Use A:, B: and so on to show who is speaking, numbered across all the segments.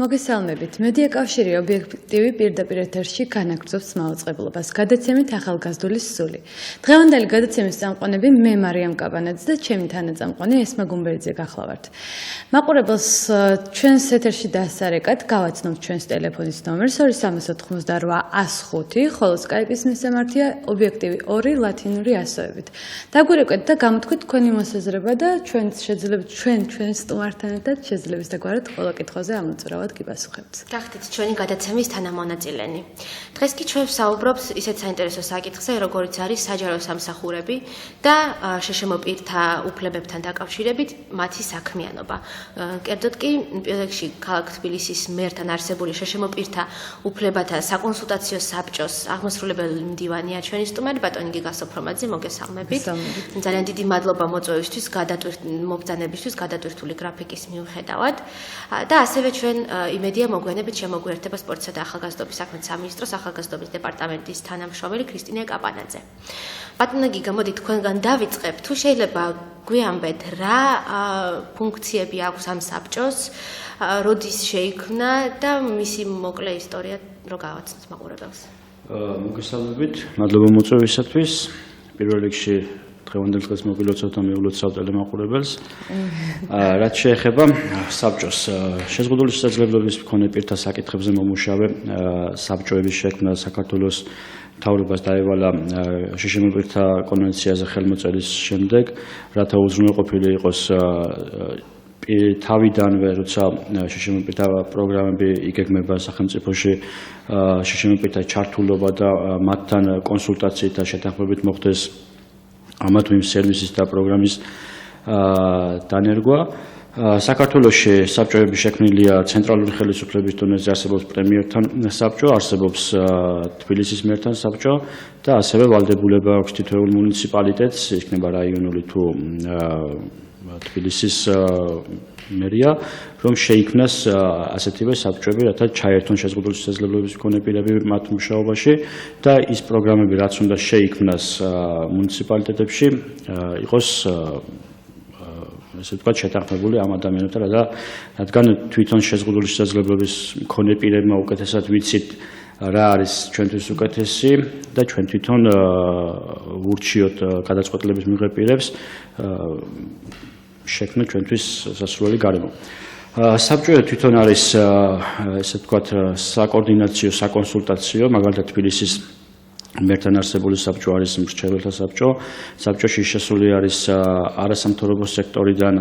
A: მოგესალმებით. მედია კავშირი ობიექტივი პირდაპირ ეთერში განაგრძობს მაუწყებლობას. გადაცემით ახალგაზრდული სული. დღევანდელი გადაცემის წამყვანები მე მარიამ კაბანაძე და ჩემი თანაწამყვანი ესმა გუმბერიძე გახლავართ. მაყურებელს ჩვენს ეთერში დასარეკად გავაცნობთ ჩვენს ტელეფონის ნომერს 2388 105, ხოლო სკაიპის მისამართია ობიექტივი 2 ლათინური ასოებით. დაგვირეკეთ და გამოთქვით თქვენი მოსაზრება და ჩვენს სტუმართან ერთად შეძლებს დაგვარად ყველა კითხვაზე ამოწურავად გიპასუხებთ.
B: გახდით ჩვენი გადაცემის თანამონაწილენი. დღეს კი ჩვენ ვსაუბრობთ ისეთ საინტერესო საკითხზე, როგორიც არის საჯარო სამსახურები და შეშემო პირთა უფლებებთან დაკავშირებით მათი საქმიანობა. კერძოდ კი პირველში ქალაქ თბილისის მერთან არსებული შეშემო პირთა უფლებათა საკონსულტაციო საბჭოს აღმასრულებელი მდივანია ჩვენი სტუმარი ბატონი გიგა სოფრომაძე, მოგესალმებით. ძალიან დიდი მადლობა მოწვევისთვის, მობრძანებისთვის გადატვირთული გრაფიკის მიუხედავად და ასევე ჩვენ იმედია მოგვიანებით შემოგვიერთება სპორტსა და ახალგაზრდობის საქმეთა სამინისტროს ახალგაზრდობის დეპარტამენტის თანამშრომელი ქრისტინე კაპანაძე. ბატონო გიგა, მოდი თქვენგან დავიწყებ. თუ შეიძლება გვიამბეთ, რა ფუნქციები აქვს ამ საბჭოს, როდის შეიქმნა და მისი მოკლე ისტორია რო გავაცნოთ მაყურებელს.
C: მოგესალმებით, მადლობა მოწვევისათვის. პირველ რიგში დღევანდელ დღეს მოგილოცავთ და მიულოცავთ ტელემაყურებელს. რაც შეეხება საბჭოს შეზღუდული შესაძლებლობის მქონე პირთა საკითხებზე მომუშავე საბჭოების შექმნა საქართველოს მთავრობას დაევალა შეშემო პირთა კონვენციაზე ხელმოწერის შემდეგ, რათა უზრუნველყოფილი იყოს თავიდანვე, როცა შეშემო პირთა პროგრამები იგეგმება სახელმწიფოში, შეშემო პირთა ჩართულობა და მათთან კონსულტაციით და შეთანხმებით მოხდეს ამა თუ იმ სერვისის და პროგრამის დანერგვა. საქართველოში საბჭოები შექმნილია ცენტრალური ხელისუფლების დონეზე არსებობს პრემიერთან საბჭო, არსებობს თბილისის მერთან საბჭო და ასევე ვალდებულება აქვს თითოეულ მუნიციპალიტეტს, იქნება რაიონული თუ თბილისის მერია, რომ შეიქმნას ასეთივე საბჭოები, რათა ჩაერთონ შეზღუდული შესაძლებლობის მქონე პირები მათ მუშაობაში და ის პროგრამები, რაც უნდა შეიქმნას მუნიციპალიტეტებში, იყოს ესე ვთქვათ, შეთანხმებული ამ ადამიანებთან, რადგან თვითონ შეზღუდული შესაძლებლობის მქონე პირებმა უკეთესად ვიცით რა არის ჩვენთვის უკეთესი და ჩვენ თვითონ ვურჩიოთ გადაწყვეტილების მიღებ პირებს შექმნა ჩვენთვის სასურველი გარემო. საბჭო თვითონ არის ესე ვთქვათ საკოორდინაციო, საკონსულტაციო, მაგალითად თბილისის მერთან არსებული საბჭო არის მრჩეველთა საბჭო. საბჭოში შესული არის არასამთავრობო სექტორიდან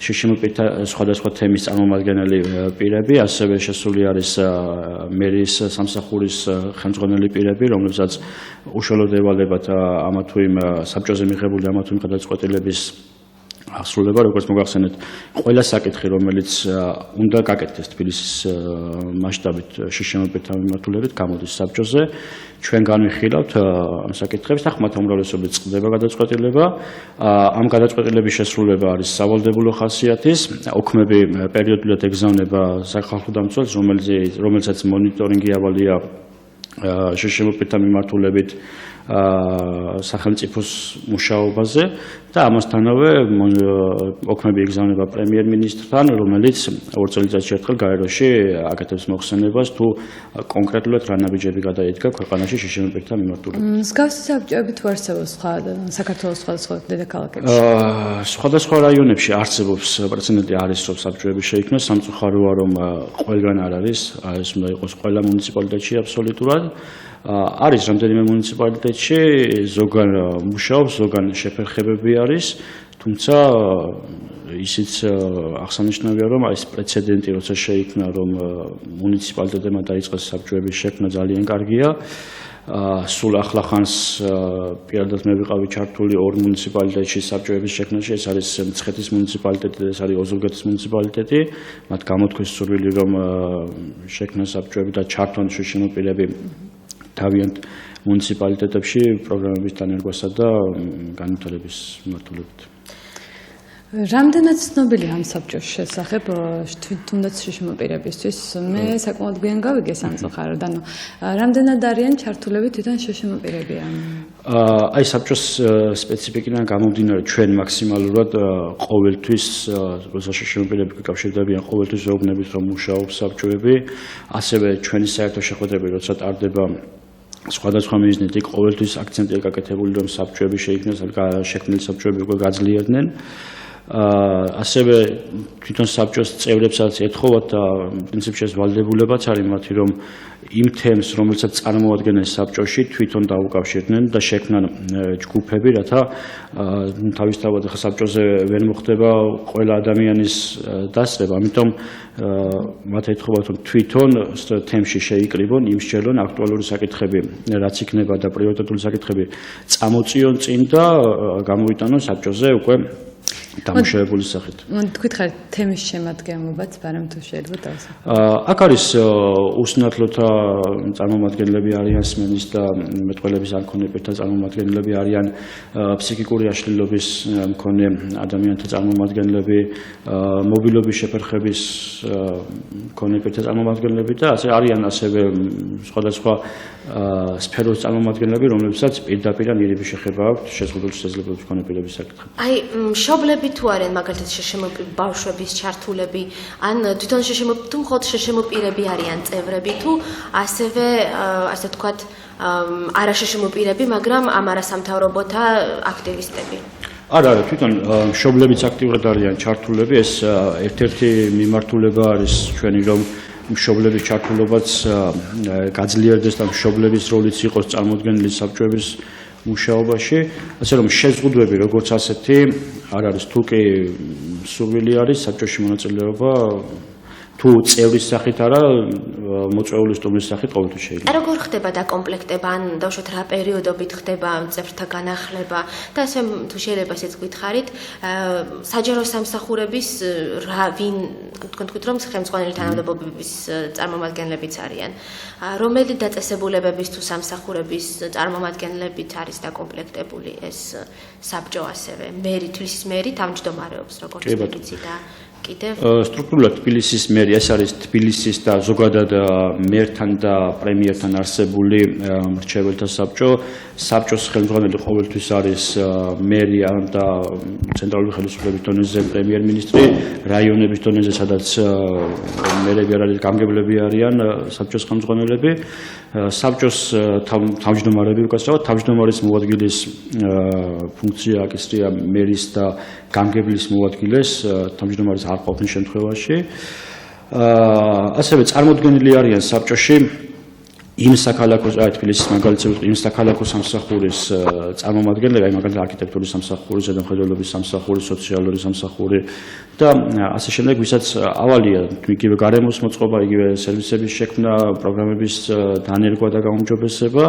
C: შეშემო პირთა სხვადასხვა თემის წარმომადგენელი პირები, ასევე შესული არის მერის სამსახურის ხელმძღვანელი პირები, რომლებსაც უშუალოდ ევალებათ ამა თუ იმ საბჭოზე მიღებული ამა თუ იმ გადაწყვეტილების ასრულება, როგორც მოგახსენეთ, ყველა საკითხი, რომელიც უნდა გაკეთდეს თბილისის მასშტაბით შეშემო პირთა მიმართულებით, გამოდის საბჭოზე. ჩვენ განვიხილავთ ამ საკითხებს და ხმათა უმრავლესობით წყდება გადაწყვეტილება. ამ გადაწყვეტილების შესრულება არის სავალდებულო ხასიათის. ოქმები პერიოდულად ეგზავნება სახალხო დამცველს, რომელსაც მონიტორინგი ავალია შეშემო პირთა მიმართულებით სახელმწიფოს მუშაობაზე და ამასთანავე ოქმები ეგზავნება პრემიერ-მინისტრთან, რომელიც 2 წელიწადში ერთხელ გაეროში აკეთებს მოხსენებას თუ კონკრეტულად რა ნაბიჯები გადაიდგა ქვეყანაში შეშემო პირთა მიმართულებით.
A: მსგავსი საბჭოები თუ არსებობს საქართველოს სხვადასხვა დედაქალაქებში?
C: სხვადასხვა რაიონებში არსებობს პრეცედენტი არის, რომ საბჭოები შეიქმნას, სამწუხაროა, რომ ყველგან არ არის, ეს უნდა იყოს ყველა მუნიციპალიტეტში აბსოლუტურად. არის რამდენიმე მუნიციპალიტეტში, ზოგან მუშაობს, ზოგან შეფერხებები არის, თუმცა ისიც აღსანიშნავია, რომ ეს პრეცედენტი, როცა შეიქმნა, რომ მუნიციპალიტეტებმა დაიწყეს საბჭოების შექმნა, ძალიან კარგია. სულ ახლახანს პირადად მე ვიყავი ჩართული 2 მუნიციპალიტეტში საბჭოების შექმნაში, ეს არის მცხეთის მუნიციპალიტეტი და ეს არის ოზურგეთის მუნიციპალიტეტი. მათ გამოთქვეს სურვილი, რომ შექმნას საბჭოები და ჩართონ შეშემო პირები თავიანთ მუნიციპალიტეტებში პროგრამების დანერგვასა და განვითარების მიმართულებით.
A: რამდენად ცნობილია ამ საბჭოს შესახებ თუნდაც შიშმო პირებისთვის? მე საკმაოდ გვიან გავიგე სამწუხაროდ, ანუ რამდენად არიან ჩართულები თვითონ შიშმო პირები ამ?
C: აი საბჭოს სპეციფიკიდან გამომდინარე ჩვენ მაქსიმალურად ყოველთვის როცა შიშმო პირები გიკავშირდებიან ყოველთვის ვეუბნებით რომ მუშაობს საბჭოები, ასევე ჩვენი საერთო შეხვედრები როცა ტარდება სხვადასხვა მიზნით იქ ყოველთვის აქცენტია გაკეთებული რომ საბჭოები შეიქმნეს, შექმნილი საბჭოები უკვე გაძლიერდნენ. ასევე თვითონ საბჭოს წევრებსაც ეთხოვათ და პრინციპში ეს ვალდებულებაც არის მათი რომ იმ თემს რომელსაც წარმოადგენენ საბჭოში თვითონ დაუკავშირდნენ და შექმნან ჯგუფები რათა თავისთავად ხა საბჭოზე ვერ მოხდება ყველა ადამიანის დასწრება ამიტომ მათ ეთხოვათ რომ თვითონ თემში შეიკრიბონ იმსჯელონ აქტუალური საკითხები რაც იქნება და პრიორიტეტული საკითხები წამოწიონ წინ და გამოიტანონ საბჭოზე უკვე დამუშავებული სახით.
A: თქვითხარით თემის შემადგენლობაც, მაგრამ თუ შეიძლება დავასახელო.
C: აქ არის უსინათლოთა წარმომადგენლები არიან სმენის და მეტყველების არ მქონე პირთა წარმომადგენლები არიან ფსიქიკური აშლილობის მქონე ადამიანთა წარმომადგენლები, მობილობის შეფერხების მქონე პირთა წარმომადგენლები და ასე არიან ასევე სხვადასხვა სფეროს წარმომადგენლები, რომლებსაც პირდაპირ ნირიბი შეხება აქვთ შეზღუდული შესაძლებლობის მქონე პირების საკითხები.
B: აი მშობლები თუ არიან მაგალითად ბავშვების ჩართულები ან თვითონ თუ მხოლოდ შეშემოპირები არიან წევრები თუ ასევე ასე ვთქვათ არაშეშემოპირები, მაგრამ ამ არასამთავრობოთა აქტივისტები.
C: არა, თვითონ მშობლებიც აქტიურად არიან ჩართულები, ეს ერთ-ერთი მიმართულება არის ჩვენი რომ მშობლების ჩართულობაც გაძლიერდეს და მშობლების როლიც იყოს წარმოდგენილი საბჭოების მუშაობაში, ასე რომ შეზღუდვები როგორც ასეთი არ არის თუ კი სურვილი არის საბჭოში მონაწილეობა თუ წევრის სახით არა მოწვეული სტუმრის სახით ყოველთვის შეიძლება.
B: როგორ ხდება დაკომპლექტება ან დავუშვათ რა პერიოდობით ხდება წევრთა განახლება და ასე თუ შეიძლება ესეც გითხარით საჯარო სამსახურების ვინ თქვით რომ ხელმძღვანელი თანამდებობების წარმომადგენლებიც არიან რომელი დაწესებულებების თუ სამსახურების წარმომადგენლებით არის დაკომპლექტებული ეს საბჭო ასევე მერი თბილისის მერი თავმჯდომარეობს როგორც ვიცი და
C: სტრუქტურულად თბილისის მერი ეს არის თბილისის და ზოგადად მერთან და პრემიერთან არსებული მრჩეველთა საბჭო. საბჭოს ხელმძღვანელი ყოველთვის არის მერი და ცენტრალური ხელისუფლების დონეზე პრემიერ-მინისტრი, რაიონების დონეზე სადაც მერები არის გამგებლები არიან საბჭოს ხელმძღვანელები. საბჭოს თავმჯდომარები უკაცრავად თავმჯდომარის მოადგილის ფუნქცია აკისრია მერის და გამგებლის მოადგილეს თავმჯდომარის არ ყოფნის შემთხვევაში. ასევე წარმოდგენილი არიან საბჭოში იმ საქალაქოს თბილისის მაგალითად იმ საქალაქო სამსახურის წარმომადგენლები, აი მაგალითად არქიტექტურის სამსახური, ზედამხედველობის სამსახური, სოციალური სამსახური და ასე შემდეგ, ვისაც ავალია იგივე გარემოს მოწყობა, იგივე სერვისების შექმნა, პროგრამების დანერგვა და გაუმჯობესება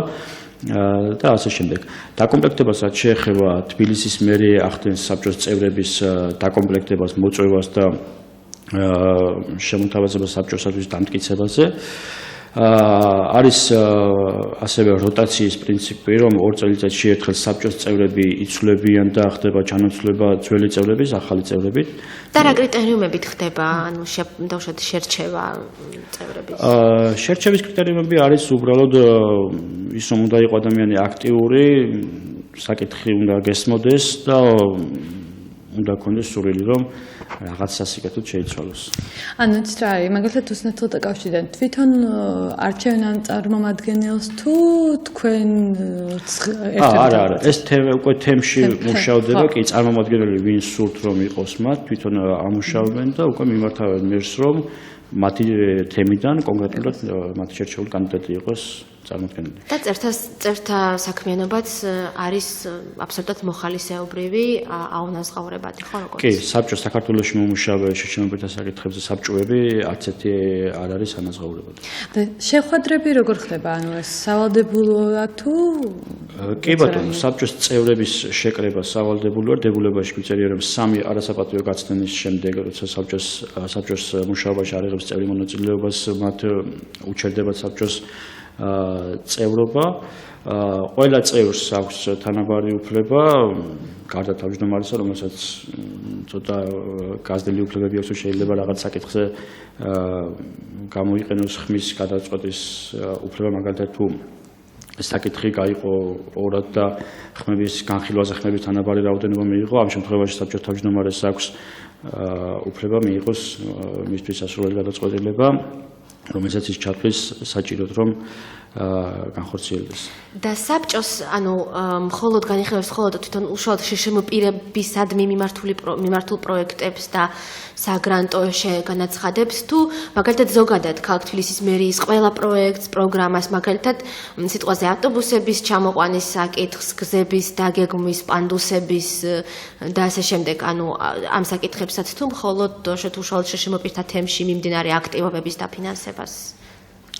C: და ასე შემდეგ. დაკომპლექტებას რაც შეეხება თბილისის მერი ახდენს საბჭოს წევრების დაკომპლექტებას, მოწვევას და შემოთავაზებას საბჭოსთვის დამტკიცებაზე. არის ასევე როტაციის პრინციპი, რომ ორ წელიწადში ერთხელ საბჭოს წევრები იცვლებიან და ხდება ჩანაცვლება ძველი წევრების, ახალი წევრებით.
B: და რა კრიტერიუმებით ხდება, ანუ დავუშვათ შერჩევა წევრების?
C: შერჩევის კრიტერიუმები არის უბრალოდ ის რომ უნდა იყოს ადამიანი აქტიური, საკითხი უნდა გესმოდეს და უნდა ქონდეს სურვილი რომ რაღაც სასიკეთოდ შეიცვალოს.
A: ანუ იცით რა არის, მაგალითად უსინათლო დაკავშირიდან თვითონ არჩევენ ამ წარმომადგენელს თუ თქვენ
C: არა, ეს უკვე თემში მუშავდება, კი წარმომადგენელი ვინ სურთ რომ იყოს მათ, თვითონ ამუშავებენ და უკვე მიმართავენ მერს რომ მათი თემიდან კონკრეტულად მათი შერჩეული კანდიდატი იყოს წარმოქმნილი.
B: და წერთა საქმიანობაც არის აბსოლუტურად მოხალისეობრივი, აუნაზღაურებადი, ხო როგორც?
C: კი, საბჭოს საქართველოში მომუშავე შეშინებათა საკითხებზე საბჭოები არც ერთი არ არის ანაზღაურებადი.
A: და შეხვედრები როგორ ხდება? ანუ ეს სავალდებულოა თუ?
C: კი ბატონო, საბჭოს წევრების შეკრება სავალდებულოა, დებულებაში გვიწერია რომ 3 არასაპატიო გაცდენის შემდეგ, როცა საბჭოს მუშაობაში არ იღებს წევრი მონაწილეობას, მათ უჩერდებათ საბჭოს წევრობა. ყველა წევრს აქვს თანაბარი უფლება, გარდა თავმჯდომარისა, რომელსაც ცოტა გაზრდილი უფლებები აქვს, შეიძლება რაღაც საკითხზე გამოიყენოს ხმის გადაწყვეტის უფლება, მაგალითად თუ საკითხი გაიყო ორად და ხმების განხილვაზე ხმების თანაბარი რაოდენობა მიიღო, ამ შემთხვევაში საბჭოს თავმჯდომარეს აქვს უფლება მიიღოს მისთვის სასურველი გადაწყვეტილება, რომელსაც ის ჩათვლის საჭიროდ რომ განხორციელდეს.
B: და საბჭოს, მხოლოდ განიხილავს მხოლოდ თვითონ უშუალოდ შშმ-პირებისადმი მიმართულ პროექტებს და საგრანტო განაცხადებს, თუ მაგალითად ზოგადად ქალაქ თბილისის მერიის ყველა პროექტს, პროგრამას, მაგალითად სიტყვაზე ავტობუსების ჩამოყვანის საკითხს, გზების დაგეგმვის, პანდუსების და ასე შემდეგ, ამ საკითხებსაც თუ მხოლოდ უშუალოდ შშმ-პირთა თემში მიმდინარე აქტივობების დაფინანსებას.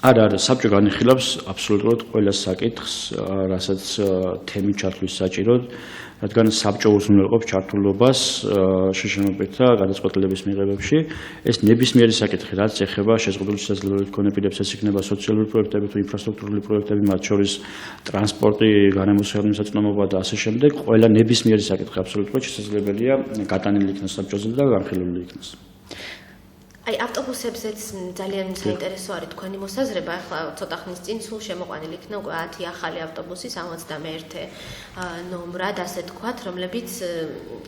C: არა, საბჭო განიხილავს აბსოლუტურად ყველა საკითხს, რასაც თემით ჩათვლის საჭიროდ, რადგან საბჭო უზრუნველყოფს ჩართულობას შშმ-პირთა გადაწყვეტილების მიღებებში. ეს ნებისმიერი საკითხი, რაც ეხება შეზღუდული შესაძლებლობით მქონე პირებს, ეს იქნება სოციალური პროექტები თუ ინფრასტრუქტურული პროექტები, მათ შორის ტრანსპორტი, გარემოს საწნომობა და ასე შემდეგ, ყველა ნებისმიერი საკითხი აბსოლუტურად შესაძლებელია გატანილი იქნას საბჭოზე და განხილული იქნას.
B: ავტობუსებზეც ძალიან საინტერესო არის თქვენი მოსაზრება. ახლა ცოტა ხნის წინ სულ შემოყვანილი იქნა 10 ახალი ავტობუსი 61 ნომრად, ასე თქვათ, რომლებიც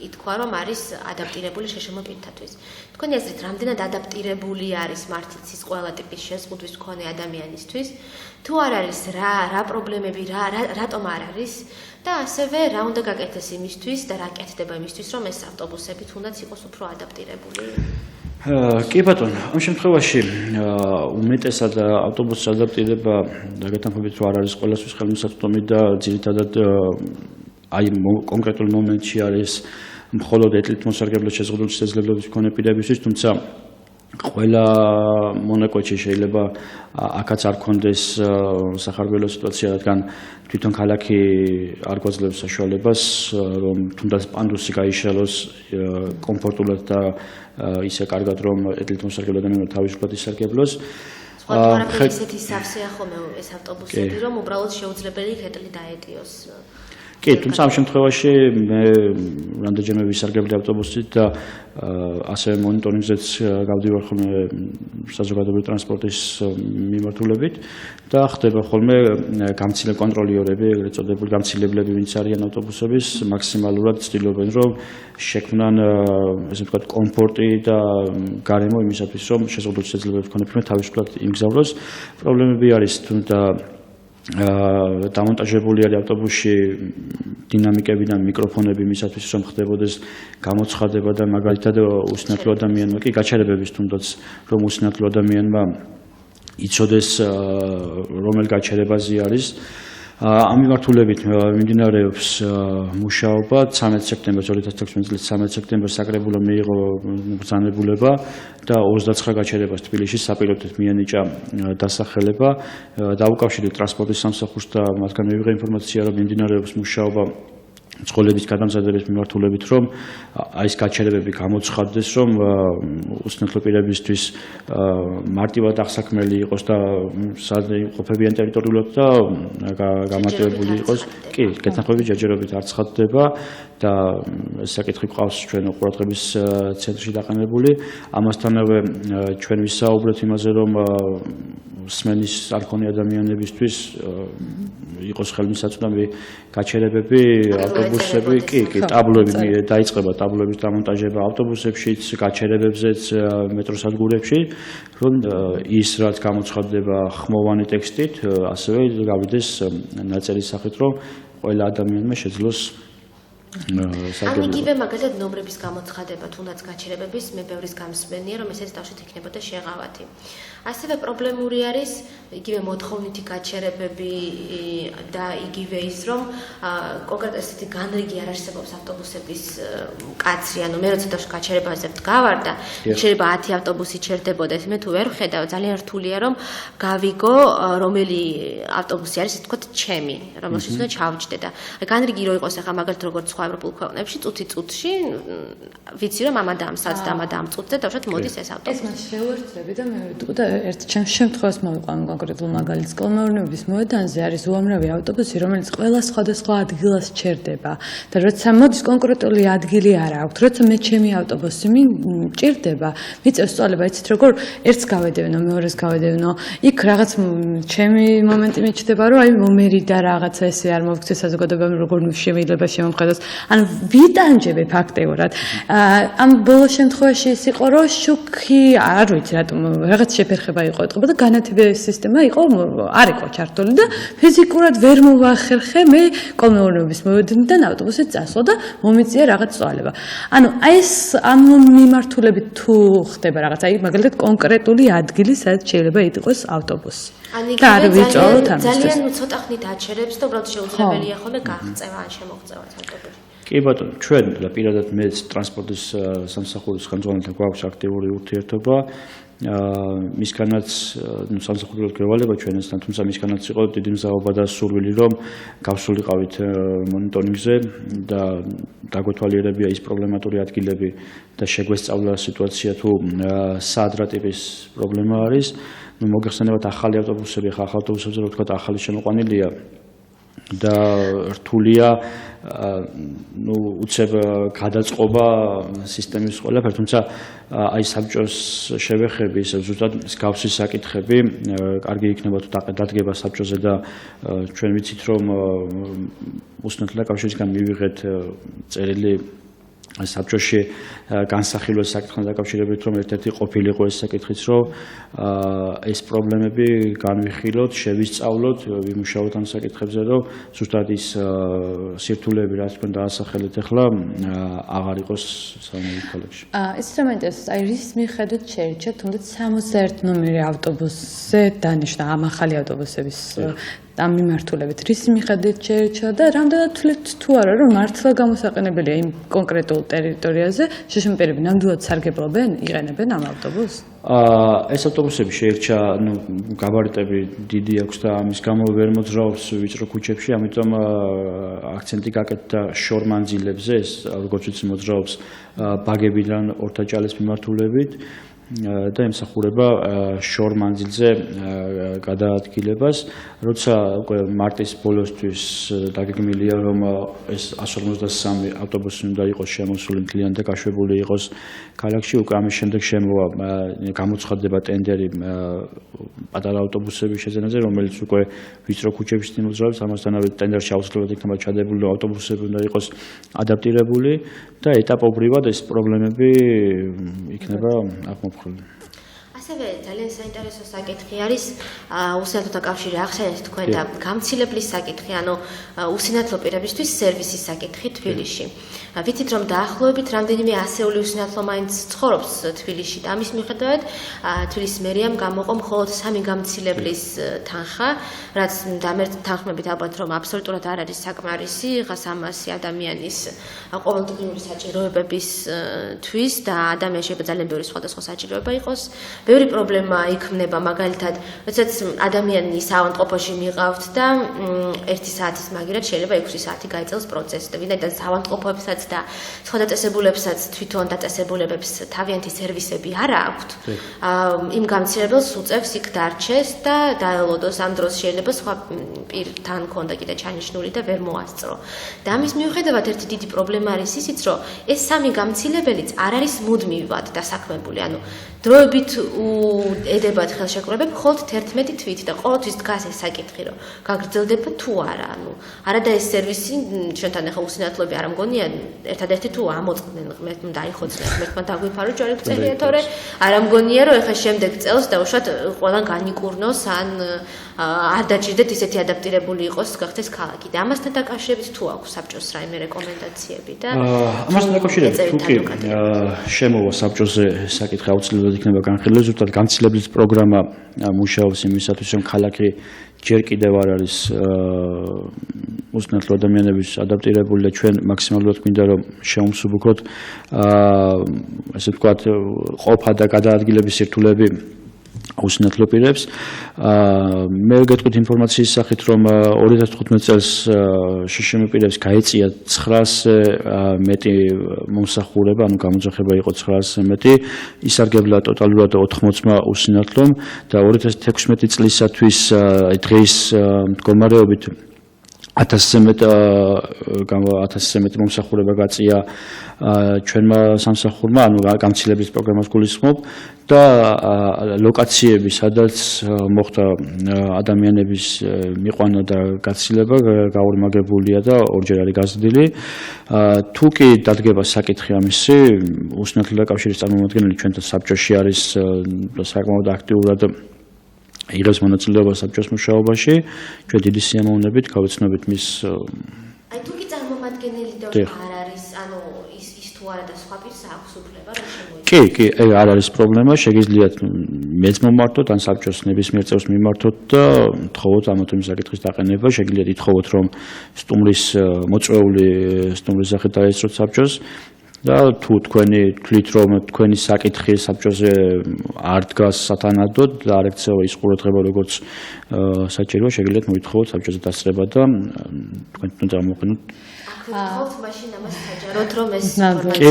B: ითქვა, რომ არის ადაპტირებული შშმ-პირთათვის. თქვენი აზრით, რამდენად ადაპტირებული არის მართლაც ის ყველა ტიპის შეზღუდვის მქონე ადამიანისთვის? თუ არ არის, რა პრობლემები, რატომ არ არის? და ასევე რა უნდა გაკეთდეს იმისთვის და რა კეთდება იმისთვის, რომ ეს ავტობუსები თუნდაც იყოს უფრო ადაპტირებული?
C: კი ბატონო, ამ შემთხვევაში უმეტესად ავტობუსის ადაპტირება დაგეთანხმებით რომ არ არის ყველასთვის ხელმისაწვდომი და ძირითადად კონკრეტულ მომენტში არის მხოლოდ ეთლით მოსარგებლად შეზღუდული შესაძლებლობის მქონე პირებისთვის, თუმცა ყველა მონაკვეთში შეიძლება აქაც არ ქონდეს სახარბელო სიტუაცია, რადგან თვითონ ქალაქი არ გვაძლევს საშუალებას, რომ თუნდაც პანდუსი გაიშალოს კომფორტულად და ისე კარგად, რომ ეთლით მოსარგებლე ადამიანმა თავისუფლად ისარგებლოს.
B: სხვა ისეთი სავსეა ხოლმე ეს ავტობუსები, რომ უბრალოდ შეუძლებელი ეთლი დაეტიოს.
C: კი, თუმცა ამ შემთხვევაში მე რამდენჯერმე ვისარგებლე ავტობუსით და ასევე მონიტორინგზეც გავდივარ ხოლმე საზოგადოებრივი ტრანსპორტის მიმართულებით და ხდება ხოლმე გამცილე კონტროლიორები, ეგრეთ წოდებული გამცილებლები, ვინც არიან ავტობუსების, მაქსიმალურად ცდილობენ, რომ შექმნან ესე ვთქვათ კომფორტი და გარემო იმისათვის, რომ შეზღუდული შესაძლებლობების მქონე პირმა თავისუფლად იმგზავროს. პრობლემები არის თუნდა დამონტაჟებული არის ავტობუსში დინამიკები და მიკროფონები იმისათვის, რომ ხდებოდეს გამოცხადება და მაგალითად უსინათლო ადამიანმა კი გაჩერებების თუნდაც რომ უსინათლო ადამიანმა იცოდეს რომელ გაჩერებაზე არის. ამ მიმართულებით მიმდინარეობს მუშაობა 13 სექტემბერს 2016 წლის 13 სექტემბერს საკრებულომ მიიღო ბრძანებულება და 29 გაჩერებას თბილისში საპილოტოდ მიანიჭა დასახელება. დაუკავშირეთ ტრანსპორტის სამსახურს და მათგან მივიღე ინფორმაცია, რომ მიმდინარეობს მუშაობა წყოლების გადამზადების მიმართულებით, რომ ეს გაჩერებები გამოცხადდეს, რომ უსინათლო პირებისთვის მარტივად აღსაქმელი იყოს და ყოფებიან ტერიტორიულად და გამარტივებული იყოს. კი, გეთანხმებით ჯერჯერობით არ ცხადდება და ეს საკითხი გვყავს ჩვენ ყურადღების ცენტრში დაყენებული. ამასთანავე ჩვენ ვისაუბრეთ იმაზე, რომ სმენის არ მქონე ადამიანებისთვის იყოს ხელმისაწვდომი გაჩერებები, ავტობუსები, კი, ტაბლოები დაიწყება ტაბლოების დამონტაჟება ავტობუსებშიც, გაჩერებებზეც, მეტროსადგურებში, რომ ის რაც გამოცხადდება ხმოვანი ტექსტით, ასევე გავიდეს ნაწერის სახით, რომ ყველა ადამიანმა შეძლოს
B: იგივე მაგალითად ნომრების გამოცხადება, თუნდაც გაჩერებების, მე ბევრის გამსმენია, რომ ესეც თავშით იქნებოდა შეღავათი. ასევე პრობლემური არის იგივე მოთხოვნითი გაჩერებები და იგივე ის, რომ კონკრეტულად ესეთი განრიგი არ არსებობს ავტობუსების კაცრი, მე როცა გაჩერებაზე ვდგავარ და შეიძლება 10 ავტობუსი ჩერდებოდეს, მე თუ ვერ ვხედავ, ძალიან რთულია რომ გავიგო რომელი ავტობუსი არის, ასე ვთქვათ, ჩემი, რომელშიც უნდა ჩავჯდე და განრიგი რო იყოს ახლა მაგალითად როგორც სხვა ევროპულ ქვეყნებში წუთი-წუთში ვიცი რომ ამა და ამ საათს და ამა და ამ წუთზე დავშოთ მოდის ეს ავტობუსი.
A: ეს მას შევერთდები და მე ვიტყვი და ერთ ჩემს შემთხვევას მოვიყვანო კონკრეტულ მაგალითს. კოლმეურნეობის მოედანზე არის უამრავი ავტობუსი, რომელიც ყველა სხვადასხვა ადგილას ჩერდება და როცა მოდის კონკრეტული ადგილი არ აქვს, როცა მე ჩემი ავტობუსი მჭირდება, მიწევს სწავლება, იცით როგორ ერთს გავედევნო, მეორეს გავედევნო, იქ რაღაც ჩემი მომენტი მიჩნდება, რომ აი მომერიდა რაღაცა ესე არ მოვიქცე საზოგადოებამ როგორ შეიძლება შემომხედოს. ანუ ვიტანჯები ფაქტიურად. ამ ბოლო შემთხვევაში ის იყო, რომ შუქი არ ვიცი რატომ რაღაც შეფერხება იყო ეთყობა და განათების სისტემა იყო არ იყო ჩართული და ფიზიკურად ვერ მოვახერხე მე კოლმეურნეობის მოედნიდან ავტობუსით წასვლა და მომიწია რაღაც სწავლება. ანუ აი ეს ამ მიმართულებით თუ ხდება რაღაც აი მაგალითად კონკრეტული ადგილი სადაც შეიძლება იყოს ავტობუსი. და არ ვიწოვოთ ამისთვის.
B: ძალიან ცოტა ხნით აჩერებს და უბრალოდ შეუძლებელია ხოლმე გაღწევა ან შემოღწევა ავტობუსი.
C: კი ბატონო, ჩვენ და პირადად მე ტრანსპორტის სამსახურის ხელმძღვანელთან გვაქვს აქტიური ურთიერთობა. მისგანაც სამსახურულად გვევალება ჩვენესთან, თუმცა მისგანაც იყო დიდი მზაობა და სურვილი, რომ გავსულიყავით მონიტორინგზე და დაგვეთვალიერებია ის პრობლემატური ადგილები და შეგვესწავლა სიტუაცია თუ სად რა ტიპის პრობლემა არის. მოგეხსენებათ ახალი ავტობუსები, ახალ ავტობუსებზე რო ვთქვათ ახალი შემოყვანილია და რთულია უცებ გადაწყობა სისტემის ყველაფერი, თუმცა აი საბჭოს შევეხები, ისე ზუსტად მსგავსი საკითხები, კარგი იქნება თუ დადგება საბჭოზე და ჩვენ ვიცით რომ უსნათლთა კავშირისგან მივიღეთ წერილი საბჭოში განსახილველ საკითხთან დაკავშირებით, რომ ერთ-ერთი ყოფილიყო ეს საკითხიც, რომ ეს პრობლემები განვიხილოთ, შევისწავლოთ, ვიმუშაოთ ამ საკითხებზე, რომ ზუსტად ის სირთულეები, რაც თქვენ დაასახელეთ ახლა, აღარ იყოს სამოქალაქო ქალაქში.
A: ეს რა მაინტერესებს, აი რის მიხედვით შეირჩა თუნდაც 61 ნომერი ავტობუსზე დანიშნა ამ ახალი ავტობუსების ამ მიმართულებით რის მიხედვით შეირჩა და რამდენად თვლით თუ არა რომ მართლა გამოსაყენებელია იმ კონკრეტულ ტერიტორიაზე შეშმპირები ნამდვილად სარგებლობენ, იყენებენ ამ ავტობუსს?
C: ეს ავტობუსები შეირჩა, გაბარიტები დიდი აქვს და ამის გამო ვერ მოძრაობს ვიწრო ქუჩებში, ამიტომ აქცენტი გაკეთდა შორ მანძილებზე, ეს როგორც ვიცი მოძრაობს ბაგებიდან ორთაჭალის მიმართულებით. და ემსახურება შორ მანძილზე გადაადგილებას, როცა უკვე მარტის ბოლოსთვის დაგეგმილია, რომ ეს 153 ავტობუსი უნდა იყოს შემოსული მთლიანად და გაშვებული იყოს ქალაქში, უკვე ამის შემდეგ შემოვა გამოცხადდება ტენდერი პატარა ავტობუსების შეძენაზე, რომელიც უკვე ვიწრო ქუჩებში მოძრაობს, ამასთანავე ტენდერში აუცილებლად იქნება ჩადებული ავტობუსები უნდა იყოს ადაპტირებული და ეტაპობრივად ეს პრობლემები იქნება აღმოფხვრილი.
B: ასევე ძალიან საინტერესო საკითხი არის უსინათლოთა კავშირი ახსენეთ თქვენ და გამცილებლის საკითხი, ანუ უსინათლო პირებისთვის სერვისის საკითხი თბილისში. ვიცით რომ დაახლოებით რამდენიმე ასეული უსინათლო მაინც ცხოვრობს თბილისში და ამის მიუხედავად თბილისის მერიამ გამოყო მხოლოდ 3 გამცილებლის თანხა, რაც თანხმებით ალბათ რომ აბსოლუტურად არ არის საკმარისი 100 ადამიანის ყოველდღიური საჭიროებების თვის და ადამიანს შეიძლება ძალიან ბევრი სხვადასხვა საჭიროება იყოს. ბევრი პრობლემა იქმნება მაგალითად, როდესაც ადამიანი საავადმყოფოში მიყავთ და 1 საათის მაგერად შეიძლება 6 საათი გაიწელს პროცესი და ვინაიდან საავადმყოფოებსაც და სხვა დაწესებულებსაც თვითონ დაწესებულებებს თავიანთი სერვისები არ აქვთ, იმ გამცირებელს უწევს იქ დარჩეს და დაელოდოს ამ დროს შეიძლება სხვა პირთან ქონდა კიდე ჩანიშნული და ვერ მოასწრო. და ამის მიუხედავად ერთი დიდი პრობლემა არის ისიც, რომ ეს 3 გამცილებელიც არ არის მუდმივად დასაქმებული, ანუ დროებით ედებათ ხელშეკრულებები მხოლოდ 11 თვით და ყოველთვის დგას ეს საკითხი, რომ გაგრძელდება თუ არა, ანუ არადა ეს სერვისი ჩვენთან ახლა უსინათლოები არ მგონია ერთადერთი თუ ამოწყდნენ ღმერთმა დაიხოცნეს ღმერთმა დაგვიფარო ჯარი წერია თორე არ მგონია რომ ახლა შემდეგ წელს დაუშვათ ყველან განიკურნოს ან არ დაჭირდეთ ისეთი ადაპტირებული იყოს გახდეს ქალაქი და ამასთან დაკავშირებით თუ აქვს საბჭოს რაიმე რეკომენდაციები და
C: ამასთან დაკავშირებით თუ კი შემოვა საბჭოზე საკითხი აუცილებლად იქნება განხილული, ზუსტად გამცილებლის პროგრამა მუშაობს იმისათვის რომ ქალაქი ჯერ კიდევ არ არის უსინათლო ადამიანების ადაპტირებული და ჩვენ მაქსიმალურად გვინდა რომ შევუმსუბუქოთ ესე ვთქვათ ყოფა და გადაადგილების სირთულეები უსინათლო პირებს. მე გეტყვით ინფორმაციის სახით, რომ 2015 წელს შშმ პირებს გაეწია 900-ზე მეტი მომსახურება, ანუ გამოძახება იყო 900-ზე მეტი, ისარგებლა ტოტალურად 80-მა უსინათლომ და 2016 წლისათვის დღის მდგომარეობით 1000-ზე მეტი მომსახურება გაწია ჩვენმა სამსახურმა, ანუ გამცილების პროგრამას გულისხმობ და ლოკაციები, სადაც მოხდა ადამიანების მიყვანა და გაცილება, გაორმაგებულია და ორჯერ არის გაზრდილი. თუ კი დადგება საკითხი ამისი, უსინათლოთა კავშირის წარმომადგენელი ჩვენთან საბჭოში არის და საკმაოდ აქტიურად იღებს მონაწილეობა საბჭოს მუშაობაში, ჩვენ დიდი სიამოვნებით გავეცნობით მის
B: აი თუ კი წარმომადგენელი და არ არის, ანუ ის თუ არა და სხვა პირს აქვს უფლება რომ შემოიჭრას.
C: კი, არ არის პრობლემა, შეგიძლიათ მეც მომართოთ, ან საბჭოს ნებისმიერ წევრს მიმართოთ და თხოვოთ ამათ იმ საკითხის დაყენება, შეგიძლიათ ითხოვოთ რომ სტუმრის მოწვეული სტუმრის სახით დაესწროთ საბჭოს. და თუ თქვენი თვლით რომ თქვენი საკითხი საბჭოზე არ დგას სათანადოდ და არ ექცევა ის ყურადღება როგორც საჭიროა, შეგიძლიათ მოითხოვოთ საბჭოზე დასწრება და თქვენ წარმოქმნოთ.
B: გთხოვთ მაშინ ამას საჯაროდ რომ ეს
C: კი,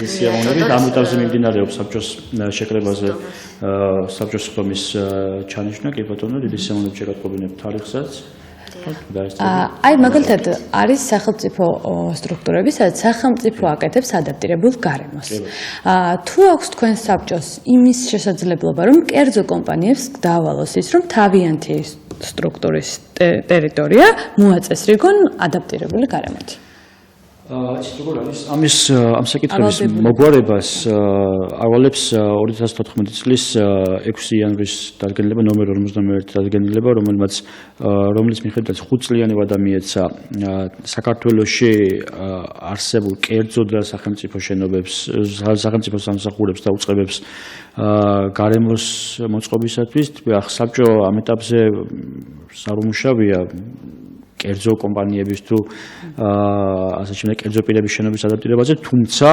C: სიამოვნებით, ამ ეტაპზე მიმდინარეობს საბჭოს შეკრებაზე საბჭოს ხომის ჩანიშვნა, კი ბატონო, დიდი სიამოვნებით შეგატყობინებთ თარიღსაც.
A: აი მაგალითად არის სახელმწიფო სტრუქტურები, სადაც სახელმწიფო აკეთებს ადაპტირებულ გარემოს. თუ აქვს თქვენ საბჭოს იმის შესაძლებლობა, რომ კერძო კომპანიებს დაავალოს ის, რომ თავიანთი სტრუქტურის ტერიტორია მოაწესრიგონ ადაპტირებული გარემოთ.
C: ამის ამ საკითხების მოგვარებას ავალებს 2014 წლის 6 იანვრის დადგენილება ნომერ 51 დადგენილება, რომლის მიხედვითაც 5 წლიანი ვადა მიეცა საქართველოში არსებულ კერძო და სახელმწიფო შენობებს, სახელმწიფო სამსახურებს და უწყებებს გარემოს მოწყობისათვის. საბჭო ამ ეტაპზე სარუმუშავია კერძო კომპანიების თუ ასე შემდეგ კერძო პირების შენობის ადაპტირებაზე, თუმცა